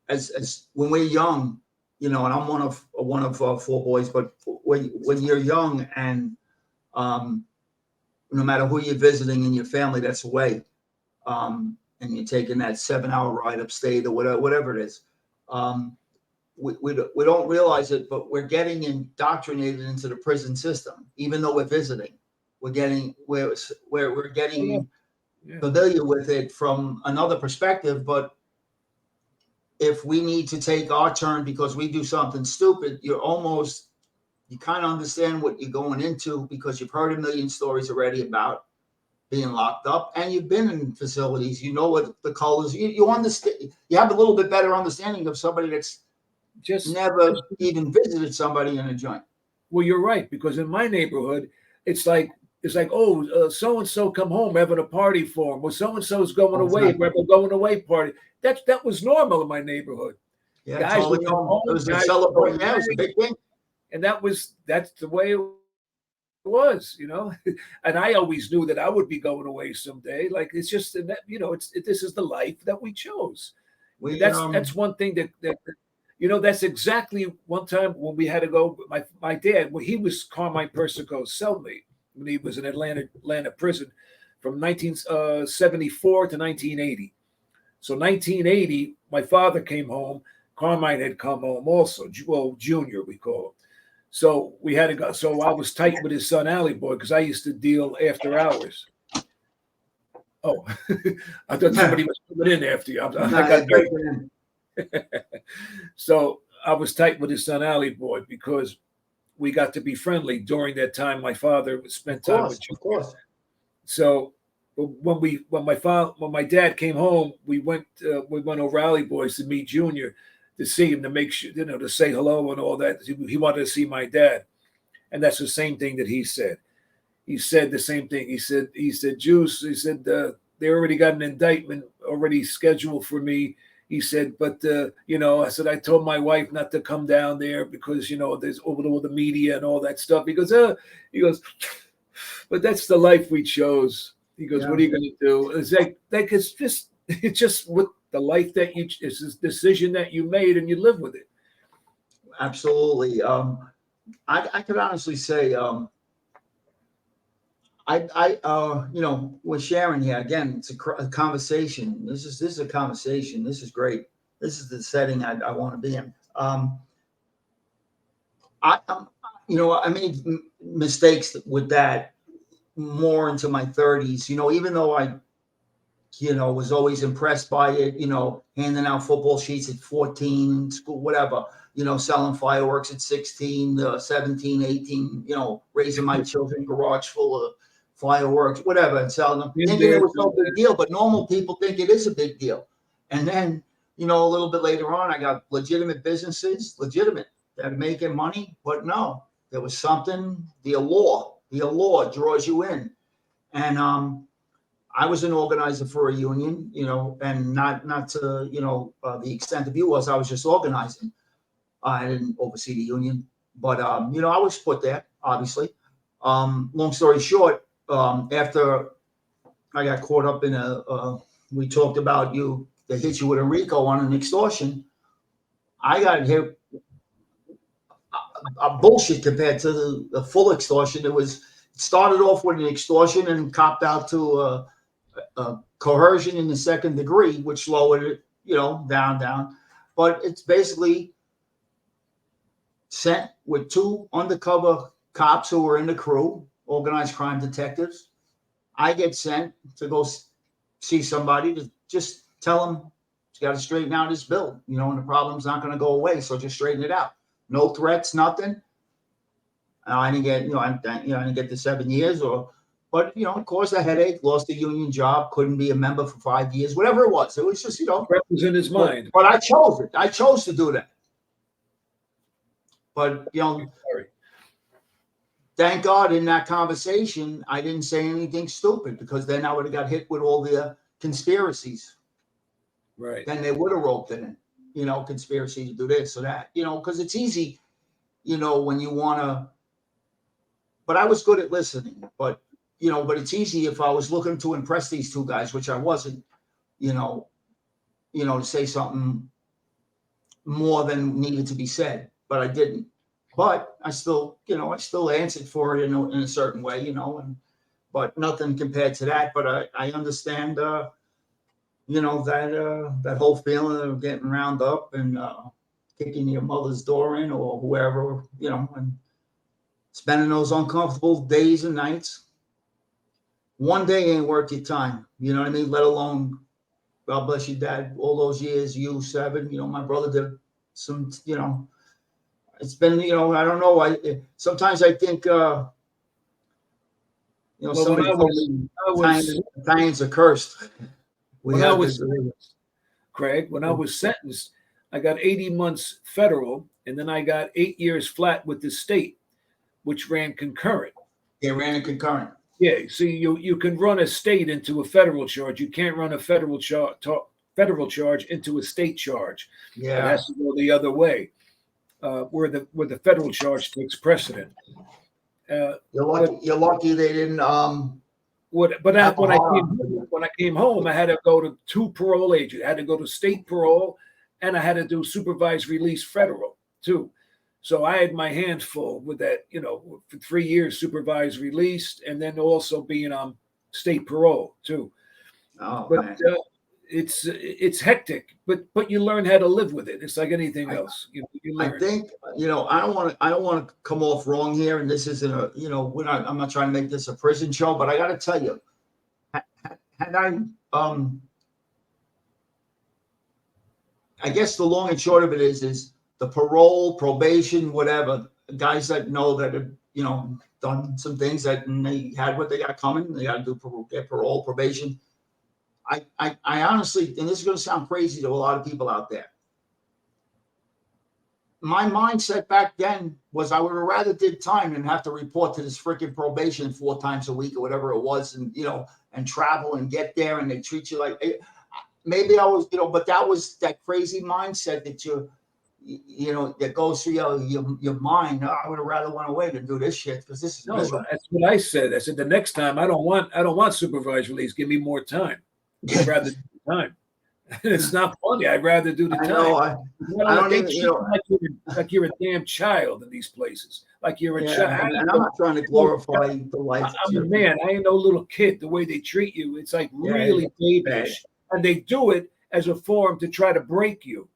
as when we're young, and I'm one of four boys, but when you're young and no matter who you're visiting in your family that's away, and you're taking that 7-hour ride upstate or whatever it is, we don't realize it, but we're getting indoctrinated into the prison system. Even though we're visiting, we're getting familiar with it from another perspective. But if we need to take our turn because we do something stupid, you kind of understand what you're going into because you've heard a million stories already about being locked up, and you've been in facilities. You know what the colors. You understand. You have a little bit better understanding of somebody that's just never even visited somebody in a joint. Well, you're right, because in my neighborhood, it's like, oh, so and so come home having a party for him. Well, so and so's going away, we're going away party. That was normal in my neighborhood. Yeah, guys would come home. It was a celebration. Yeah, it was a big thing, and that's the way it was, And I always knew that I would be going away someday. Like it's just that, this is the life that we chose. That's one thing that that's exactly one time when we had to go. My dad, he was Carmine Persico's cellmate when he was in Atlanta prison from 1974 to 1980. So 1980, my father came home. Carmine had come home also. Well, Junior, we call him. So we had to go. So I was tight with his son, Alley Boy, because I used to deal after hours. Oh, I thought somebody was coming in after you. I got in. So I was tight with his son, Alley Boy, because we got to be friendly during that time. My father spent time with you. Of course. So when my dad came home, we went over Alley Boys to meet Junior, to see him, to make sure, to say hello and all that. He wanted to see my dad. And that's the same thing that he said. He said the same thing. He said, Juice, he said, they already got an indictment already scheduled for me. He said, but, I said, I told my wife not to come down there because, there's all the media and all that stuff. He goes, but that's the life we chose. He goes, What are you going to do? It's like it's just what the life that it's this decision that you made and you live with it. Absolutely. I could honestly say, we're sharing here again. It's a conversation. This is a conversation. This is great. This is the setting I want to be in. I made mistakes with that more into my 30s. Even though I, was always impressed by it. Handing out football sheets at 14, school, whatever. Selling fireworks at 16, 17, 18. Raising my children, garage full of fireworks, whatever, and selling them. Thinking it was no big deal, but normal people think it is a big deal. And then, a little bit later on, I got legitimate businesses, that are making money, but no, there was something. The allure draws you in, and I was an organizer for a union, and not to the extent of you was. I was just organizing. I didn't oversee the union, but I was put there, obviously. Long story short. After I got caught up in we talked about they hit you with a RICO on an extortion. I got hit a bullshit compared to the full extortion. It started off with an extortion and copped out to coercion in the second degree, which lowered it, down. But it's basically sent with two undercover cops who were in the crew, organized crime detectives. I get sent to go see somebody to just tell them you got to straighten out his bill, and the problem's not going to go away. So just straighten it out. No threats, nothing. I didn't get, I didn't get the 7 years but of course, a headache, lost a union job, couldn't be a member for 5 years, whatever it was. It was just, That was in his mind. But I chose it. I chose to do that. But, thank God in that conversation, I didn't say anything stupid, because then I would have got hit with all the conspiracies. Right. Then they would have roped it in, conspiracy to do this or that, because it's easy, when you want to. But I was good at listening. But it's easy if I was looking to impress these two guys, which I wasn't, to say something more than needed to be said. But I didn't. But I still, I still answered for it in a certain way, but nothing compared to that. But I understand, that whole feeling of getting round up and kicking your mother's door in or whoever, and spending those uncomfortable days and nights. One day ain't worth your time, you know what I mean? Let alone, God bless you, Dad, all those years, you 7, my brother did some, it's been, I don't know. Sometimes I think, somebody told me Italians are cursed. Craig, when I was sentenced, I got 80 months federal, and then I got 8 years flat with the state, which ran concurrent. They ran a concurrent. Yeah, see, you can run a state into a federal charge. You can't run a federal charge into a state charge. Yeah, it has to go the other way, where the federal charge takes precedent. You're lucky they didn't. When I came home, I had to go to 2 parole agents. I had to go to state parole, and I had to do supervised release federal too. So I had my hands full with that, for 3 years supervised released, and then also being on state parole too. Oh, but man. It's hectic, but you learn how to live with it. It's like anything else. You learn. I think I don't want to come off wrong here, and this isn't I'm not trying to make this a prison show, but I got to tell you, I guess the long and short of it is the parole, probation, whatever, guys that know that have, done some things that and they had what they got coming, they got to do get parole, probation. I honestly, and this is going to sound crazy to a lot of people out there, my mindset back then was I would have rather did time than have to report to this freaking probation 4 times a week or whatever it was, and and travel and get there, and they treat you like maybe I was, but that was that crazy mindset that that goes through your mind. I would have rather went away than do this shit because this is miserable. That's what I said. I said the next time I don't want supervised release. Give me more time. I'd rather do the time. It's not funny. I'd rather do the time. I don't even, like you're a damn child in these places. Like you're a child. And I'm not trying to glorify the life. I'm a man. I ain't no little kid. The way they treat you, it's like really babyish. And they do it as a form to try to break you.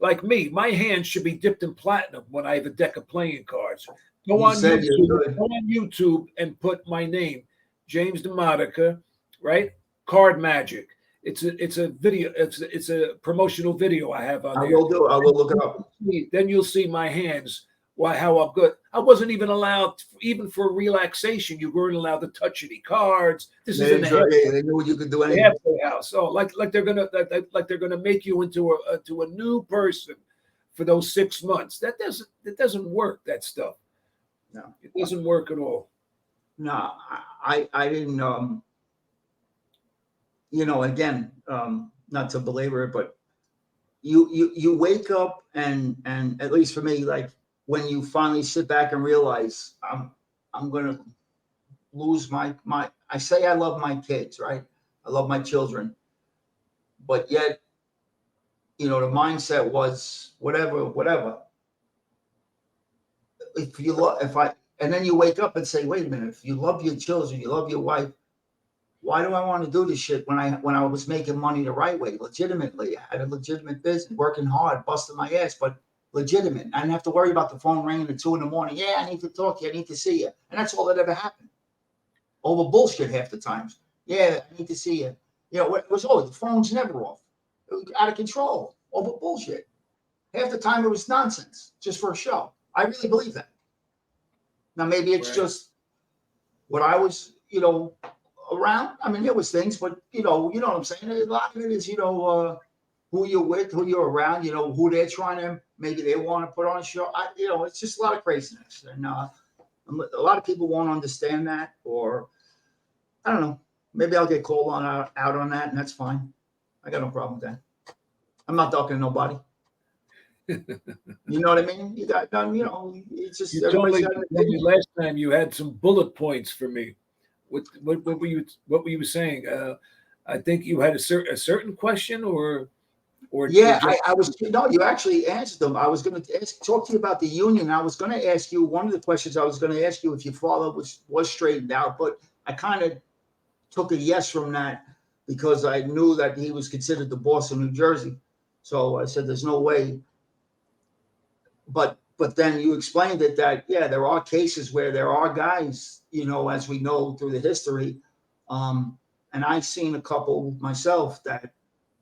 Like me, my hands should be dipped in platinum when I have a deck of playing cards. Go on YouTube and put my name, James DeModica, right? Card Magic. It's a video. It's a promotional video I have on there. I will look it up. Then you'll see my hands. How I'm good. I wasn't even allowed, even for relaxation. You weren't allowed to touch any cards. This is in the they knew you could do anything. Halfway house. Oh, like they're gonna make you into a new person for those 6 months. That doesn't work. That stuff. No, it doesn't work at all. No, I didn't. Again, not to belabor it, but you wake up and at least for me, like when you finally sit back and realize I'm gonna lose my I say I love my kids, right? I love my children, but yet, the mindset was whatever. And then you wake up and say, wait a minute, if you love your children, you love your wife, why do I want to do this shit when I was making money the right way, legitimately? I had a legitimate business, working hard, busting my ass, but legitimate. I didn't have to worry about the phone ringing at 2 a.m. Yeah, I need to talk to you. I need to see you. And that's all that ever happened. Over bullshit half the times. Yeah, I need to see you. It was always, the phone's never off. It was out of control over bullshit. Half the time it was nonsense, just for a show. I really believe that. Now, maybe it's just what I was, around. I mean, there was things, but you know what I'm saying? A lot of it is, who you're with, who you're around, who they're trying to, maybe they want to put on a show. It's just a lot of craziness. And a lot of people won't understand that, or I don't know. Maybe I'll get called out on that, and that's fine. I got no problem with that. I'm not talking to nobody. You know what I mean? You got done, it's just You told me last time you had some bullet points for me. What were you saying? I think you had a certain question, or yeah, I was you actually answered them. I was going to talk to you about the union. I was going to ask you one of the questions. I was going to ask you if your father was straightened out, but I kind of took a yes from that because I knew that he was considered the boss of New Jersey. So I said, "There's no way." But then you explained it that, yeah, there are cases where there are guys, as we know through the history. And I've seen a couple myself that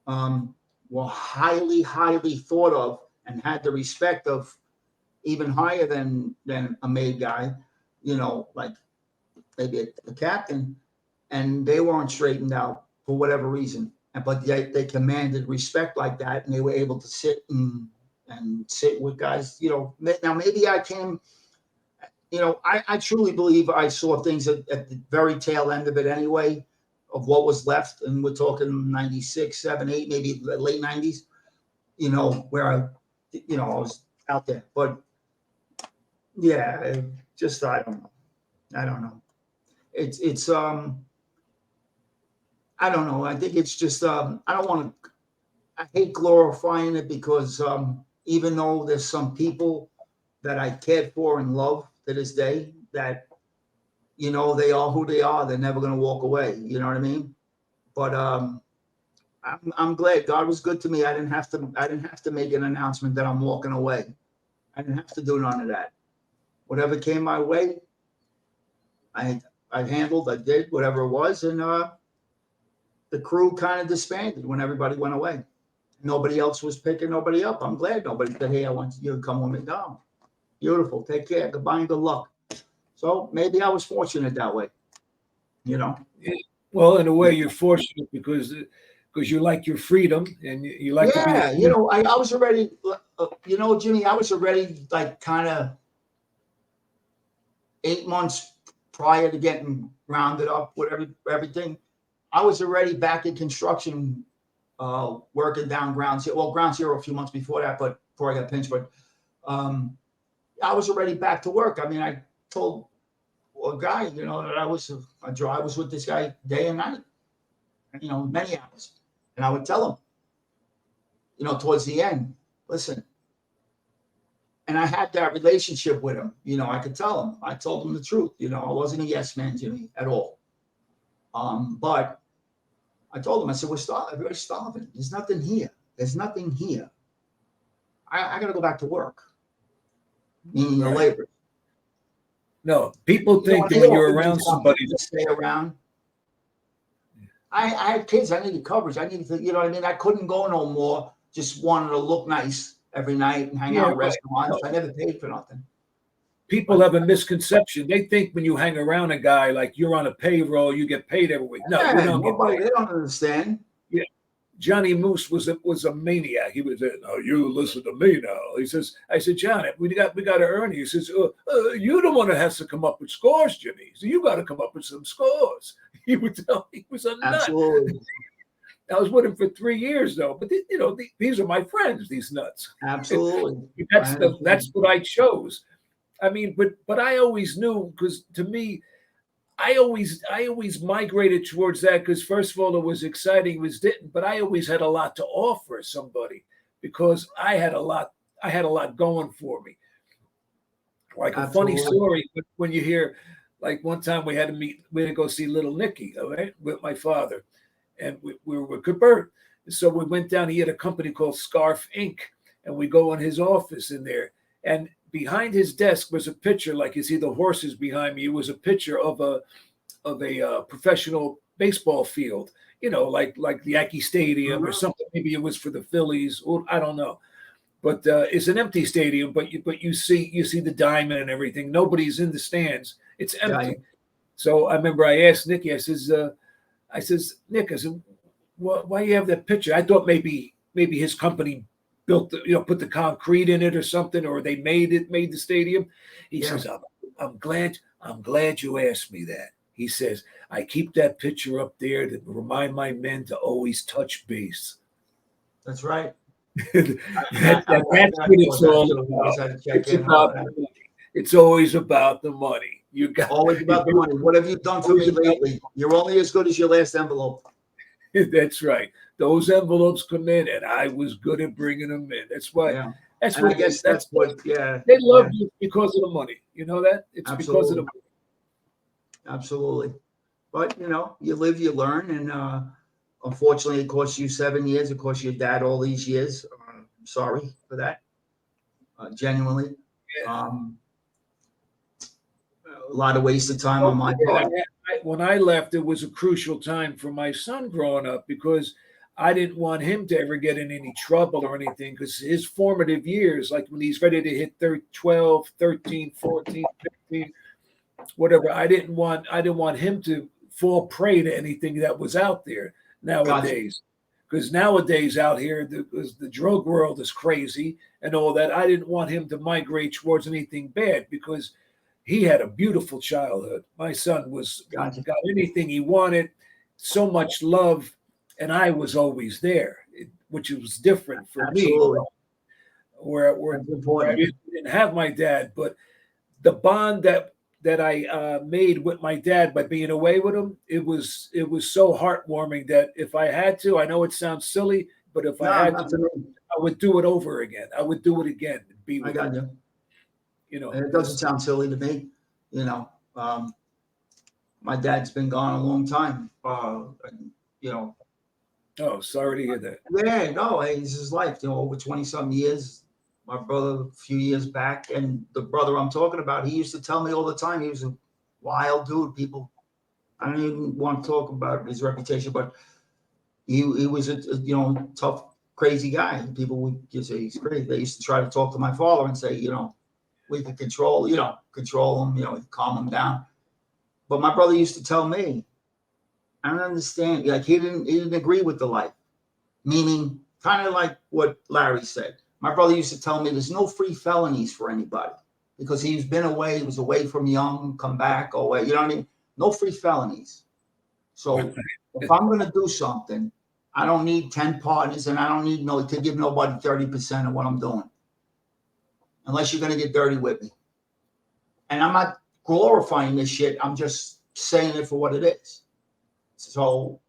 were highly, highly thought of and had the respect of even higher than a made guy, like maybe a captain, and they weren't straightened out for whatever reason. But they commanded respect like that, and they were able to sit with guys, Now maybe I came, I truly believe I saw things at the very tail end of it anyway, of what was left, and we're talking 96, 7, 8, maybe late 90s, where I was out there. But yeah, I don't know. It's I don't know. I think it's just I hate glorifying it because even though there's some people that I cared for and love to this day that, they are who they are. They're never going to walk away. You know what I mean? But I'm glad God was good to me. I didn't have to make an announcement that I'm walking away. I didn't have to do none of that. Whatever came my way, I handled. I did whatever it was, and the crew kind of disbanded when everybody went away. Nobody else was picking nobody up. I'm glad nobody said, "Hey, I want you to come with me." No, beautiful. Take care. Goodbye and good luck. So maybe I was fortunate that way, Well, in a way, you're fortunate because you like your freedom and you like to be. I was already, Jimmy, I was already like kind of 8 months prior to getting rounded up with everything. I was already back in construction, working down Ground Zero. Well, Ground Zero a few months before that, but before I got pinched. But I was already back to work. I mean, I told a guy, that I was with this guy day and night, many hours. And I would tell him, towards the end, listen. And I had that relationship with him. I could tell him. I told him the truth. I wasn't a yes man, Jimmy, at all. But I told him, I said, we're starving. Everybody's starving. There's nothing here. I got to go back to work. Meaning the labor. No, people think that when you're around somebody, to stay around. I had kids. I needed coverage. I needed to, I couldn't go no more. Just wanted to look nice every night and hang out at restaurants. I never paid for nothing. People have a misconception. They think when you hang around a guy like you're on a payroll, you get paid every week. No, you don't get paid. They don't understand. Yeah, Johnny Moose was a maniac. He was you listen to me now. He says, I said, Johnny, we got to earn. He says, you the one that has to come up with scores, Jimmy. So you got to come up with some scores. He would tell me he was a nut. Absolutely. I was with him for 3 years though, but these are my friends. These nuts. Absolutely. That's what I chose. I mean, but I always knew, because to me, I always migrated towards that because first of all, it was exciting, but I always had a lot to offer somebody because I had a lot going for me. Like a funny Absolutely. story when you hear, like one time we had to go see Little Nicky, all right, with my father, and we were with Bert. So we went down. He had a company called Scarf Inc., and we go in his office in there, and behind his desk was a picture, like you see the horses behind me. It was a picture of a professional baseball field, like the Yankee Stadium or Mhm. something. Maybe it was for the Phillies, or I don't know. But it's an empty stadium. But you see the diamond and everything. Nobody's in the stands. It's empty. Right. So I remember I asked Nicky. I says, Nick, I said, why you have that picture? I thought maybe his company built put the concrete in it or something, or they made the stadium. He Yeah. says, I'm glad you asked me that. He says, I keep that picture up there to remind my men to always touch base. That's right. That's what it's all about. It's about the money. It's always about the money. You got Always about the money. What have you done for me lately? You're only as good as your last envelope. That's right. Those envelopes come in, and I was good at bringing them in. That's why. Yeah. That's And what. I guess that's what. Yeah. They love Yeah. you because of the money. You know that? It's because of the money. Absolutely. But you live, you learn, and unfortunately, it cost you 7 years. It cost your dad all these years. Sorry for that. Genuinely. Yeah. A lot of wasted time on my part. When I left, it was a crucial time for my son growing up because I didn't want him to ever get in any trouble or anything, because his formative years, like when he's ready to hit 12, 13, 14, 15, whatever, I didn't want him to fall prey to anything that was out there nowadays. Because nowadays out here, the drug world is crazy and all that. I didn't want him to migrate towards anything bad because he had a beautiful childhood. My son got anything he wanted, so much love, and I was always there, which was different for Absolutely. me. Where I didn't have my dad, but the bond that I made with my dad by being away with him, it was so heartwarming that if I had to, I know it sounds silly, but if I had to, I would do it over again. I would do it again. I got you. And it doesn't sound silly to me. My dad's been gone a long time. Oh, sorry to hear that. Yeah, no, it's his life. Over 20-something years. My brother, a few years back, and the brother I'm talking about, he used to tell me all the time he was a wild dude. People, I don't even want to talk about his reputation, but he was a tough, crazy guy. People would just say he's crazy. They used to try to talk to my father and say, we could control him, calm him down. But my brother used to tell me, I don't understand. Like he didn't agree with the life, meaning kind of like what Larry said. My brother used to tell me there's no free felonies for anybody because he was away from young, come back, away. You know what I mean? No free felonies. So if I'm going to do something, I don't need 10 partners and I don't need to give nobody 30% of what I'm doing. Unless you're going to get dirty with me. And I'm not glorifying this shit. I'm just saying it for what it is. So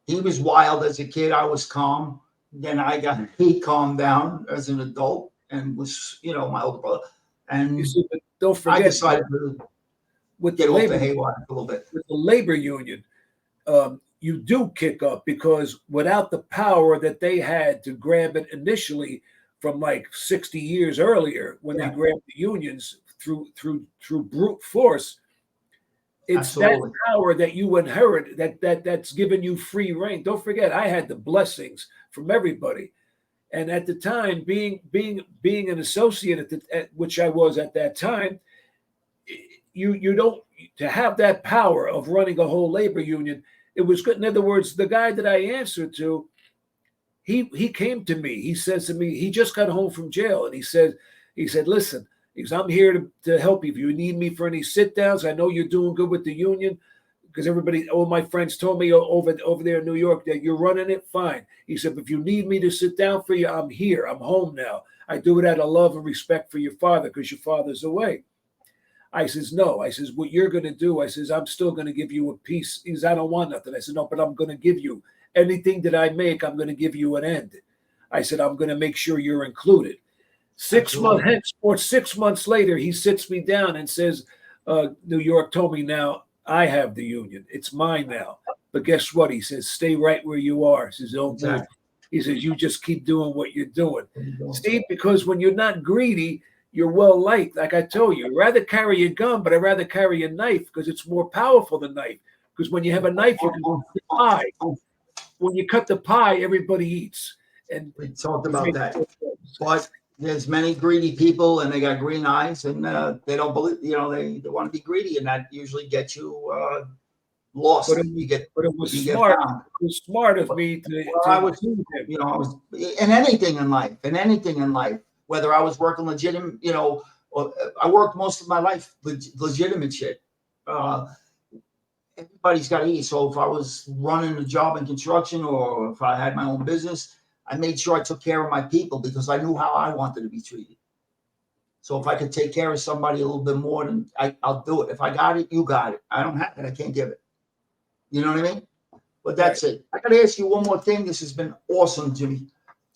he was wild as a kid. I was calm. Then he calmed down as an adult and was, my older brother. And don't forget, I decided to get off the haywire a little bit. With the labor union, you do kick up because without the power that they had to grab it initially from like 60 years earlier when they grabbed the unions through brute force, it's Absolutely. that power that you inherit that's given you free reign. Don't forget, I had the blessings from everybody, and at the time, being an associate at which I was at that time, you don't to have that power of running a whole labor union. It was good. In other words, the guy that I answered to, he came to me. He says to me, he just got home from jail, and he said, listen. Because I'm here to help you. If you need me for any sit downs, I know you're doing good with the union. Because all my friends told me over there in New York that you're running it fine. He said, if you need me to sit down for you, I'm here. I'm home now. I do it out of love and respect for your father because your father's away. I says, no. I says, what you're going to do, I says, I'm still going to give you a piece. He says, I don't want nothing. I said, no, but I'm going to give you anything that I make. I'm going to give you an end. I said, I'm going to make sure you're included. 6 months, Absolutely. henceforth, 6 months later, he sits me down and says, New York told me now I have the union. It's mine now. But guess what? He says, stay right where you are. He says, don't move. Exactly. He says, you just keep doing what you're doing. There you go. Steve, because when you're not greedy, you're well liked. Like I told you, I'd rather carry a gun, but I'd rather carry a knife because it's more powerful than knife. Because when you have a knife, you can cut the pie. When you cut the pie, everybody eats. And We talked about that. But there's many greedy people and they got green eyes and they don't believe, they want to be greedy, and that usually gets you lost. But it- You get But it was you get smart. found. It was smart of me to. Well, I was, include him. I was in anything in life, whether I was working legitimate, or I worked most of my life legitimate shit. Everybody's got to eat. So if I was running a job in construction or if I had my own business, I made sure I took care of my people because I knew how I wanted to be treated. So if I could take care of somebody a little bit more, than I'll do it. If I got it, you got it. I don't have it, I can't give it. You know what I mean? But that's it. I got to ask you one more thing. This has been awesome, Jimmy.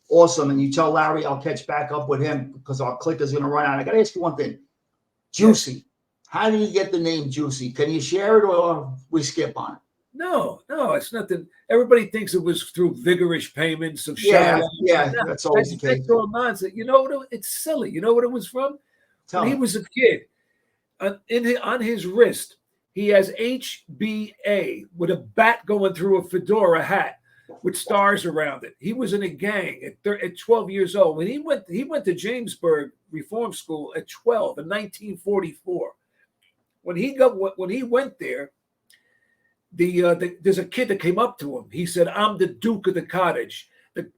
Awesome. And you tell Larry I'll catch back up with him because our clicker's going to run out. I got to ask you one thing. Juicy. How did you get the name Juicy? Can you share it or we skip on it? No, it's nothing. Everybody thinks it was through vigorous payments of Yeah, shout-outs. yeah, No, that's always the case. that's all nonsense. You know what? It's silly. You know what it was from? Tell When he me. was a kid, on his wrist, he has HBA with a bat going through a fedora hat with stars around it. He was in a gang at 12 years old. When he went to Jamesburg Reform School at 12 in 1944. When he went there, there's a kid that came up to him. He said, "I'm the Duke of the Cottage." The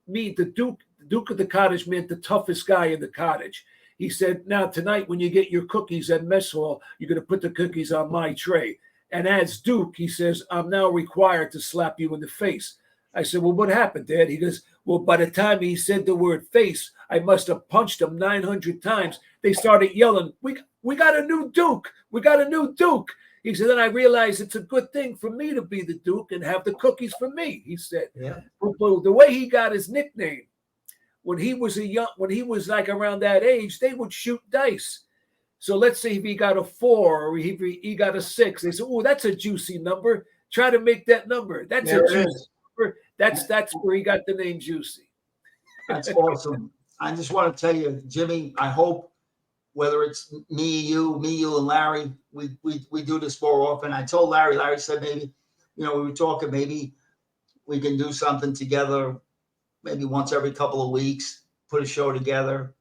Duke of the Cottage meant the toughest guy in the cottage. He said, "Now tonight, when you get your cookies at mess hall, you're going to put the cookies on my tray." And as Duke, he says, "I'm now required to slap you in the face." I said, "Well, what happened, Dad?" He goes, "Well, by the time he said the word face, I must have punched him 900 times. They started yelling, we got a new Duke. We got a new Duke." He said, "Then I realized it's a good thing for me to be the Duke and have the cookies for me." He said, Yeah. But the way he got his nickname, when he was like around that age, they would shoot dice. So let's say if he got a 4 or he got a 6, they said, "Oh, that's a juicy number. Try to make that number. That's There a it juicy is. number." That's where he got the name Juicy. That's awesome. I just want to tell you, Jimmy, I hope whether it's me, you, and Larry, we do this more often. I told Larry said maybe, we were talking, maybe we can do something together, maybe once every couple of weeks, put a show together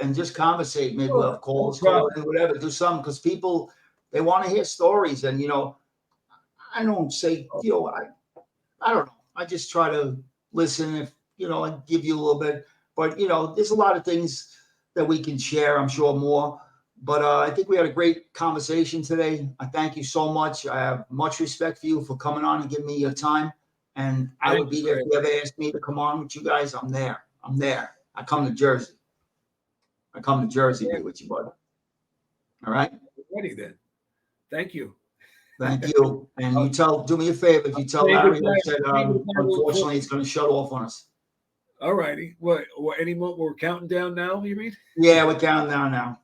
and just conversate. Maybe we'll have calls, whatever, do something because people, they want to hear stories. And, I don't say, I don't know. I just try to listen if, and give you a little bit. But, there's a lot of things that we can share, I'm sure more. But I think we had a great conversation today. I thank you so much. I have much respect for you for coming on and giving me your time. And I would be there if you ever asked me to come on with you guys. I'm there. I come to Jersey. To be with you, bud. All right? Ready then. Thank you. Thank you. And do me a favor. If you tell Larry I said, unfortunately, it's going to shut off on us. All righty. What any more? We're counting down now, you mean? Yeah, we're counting down now.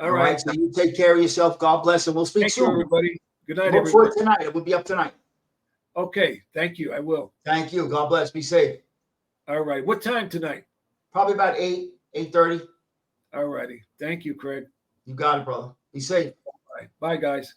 All right. So you take care of yourself. God bless, and we'll speak Thank you, soon. everybody. Good night, Look for everybody. it tonight. It will be up tonight. Okay. Thank you. I will. Thank you. God bless. Be safe. All right. What time tonight? Probably about 8:30. All righty. Thank you, Craig. You got it, brother. Be safe. All right. Bye, guys.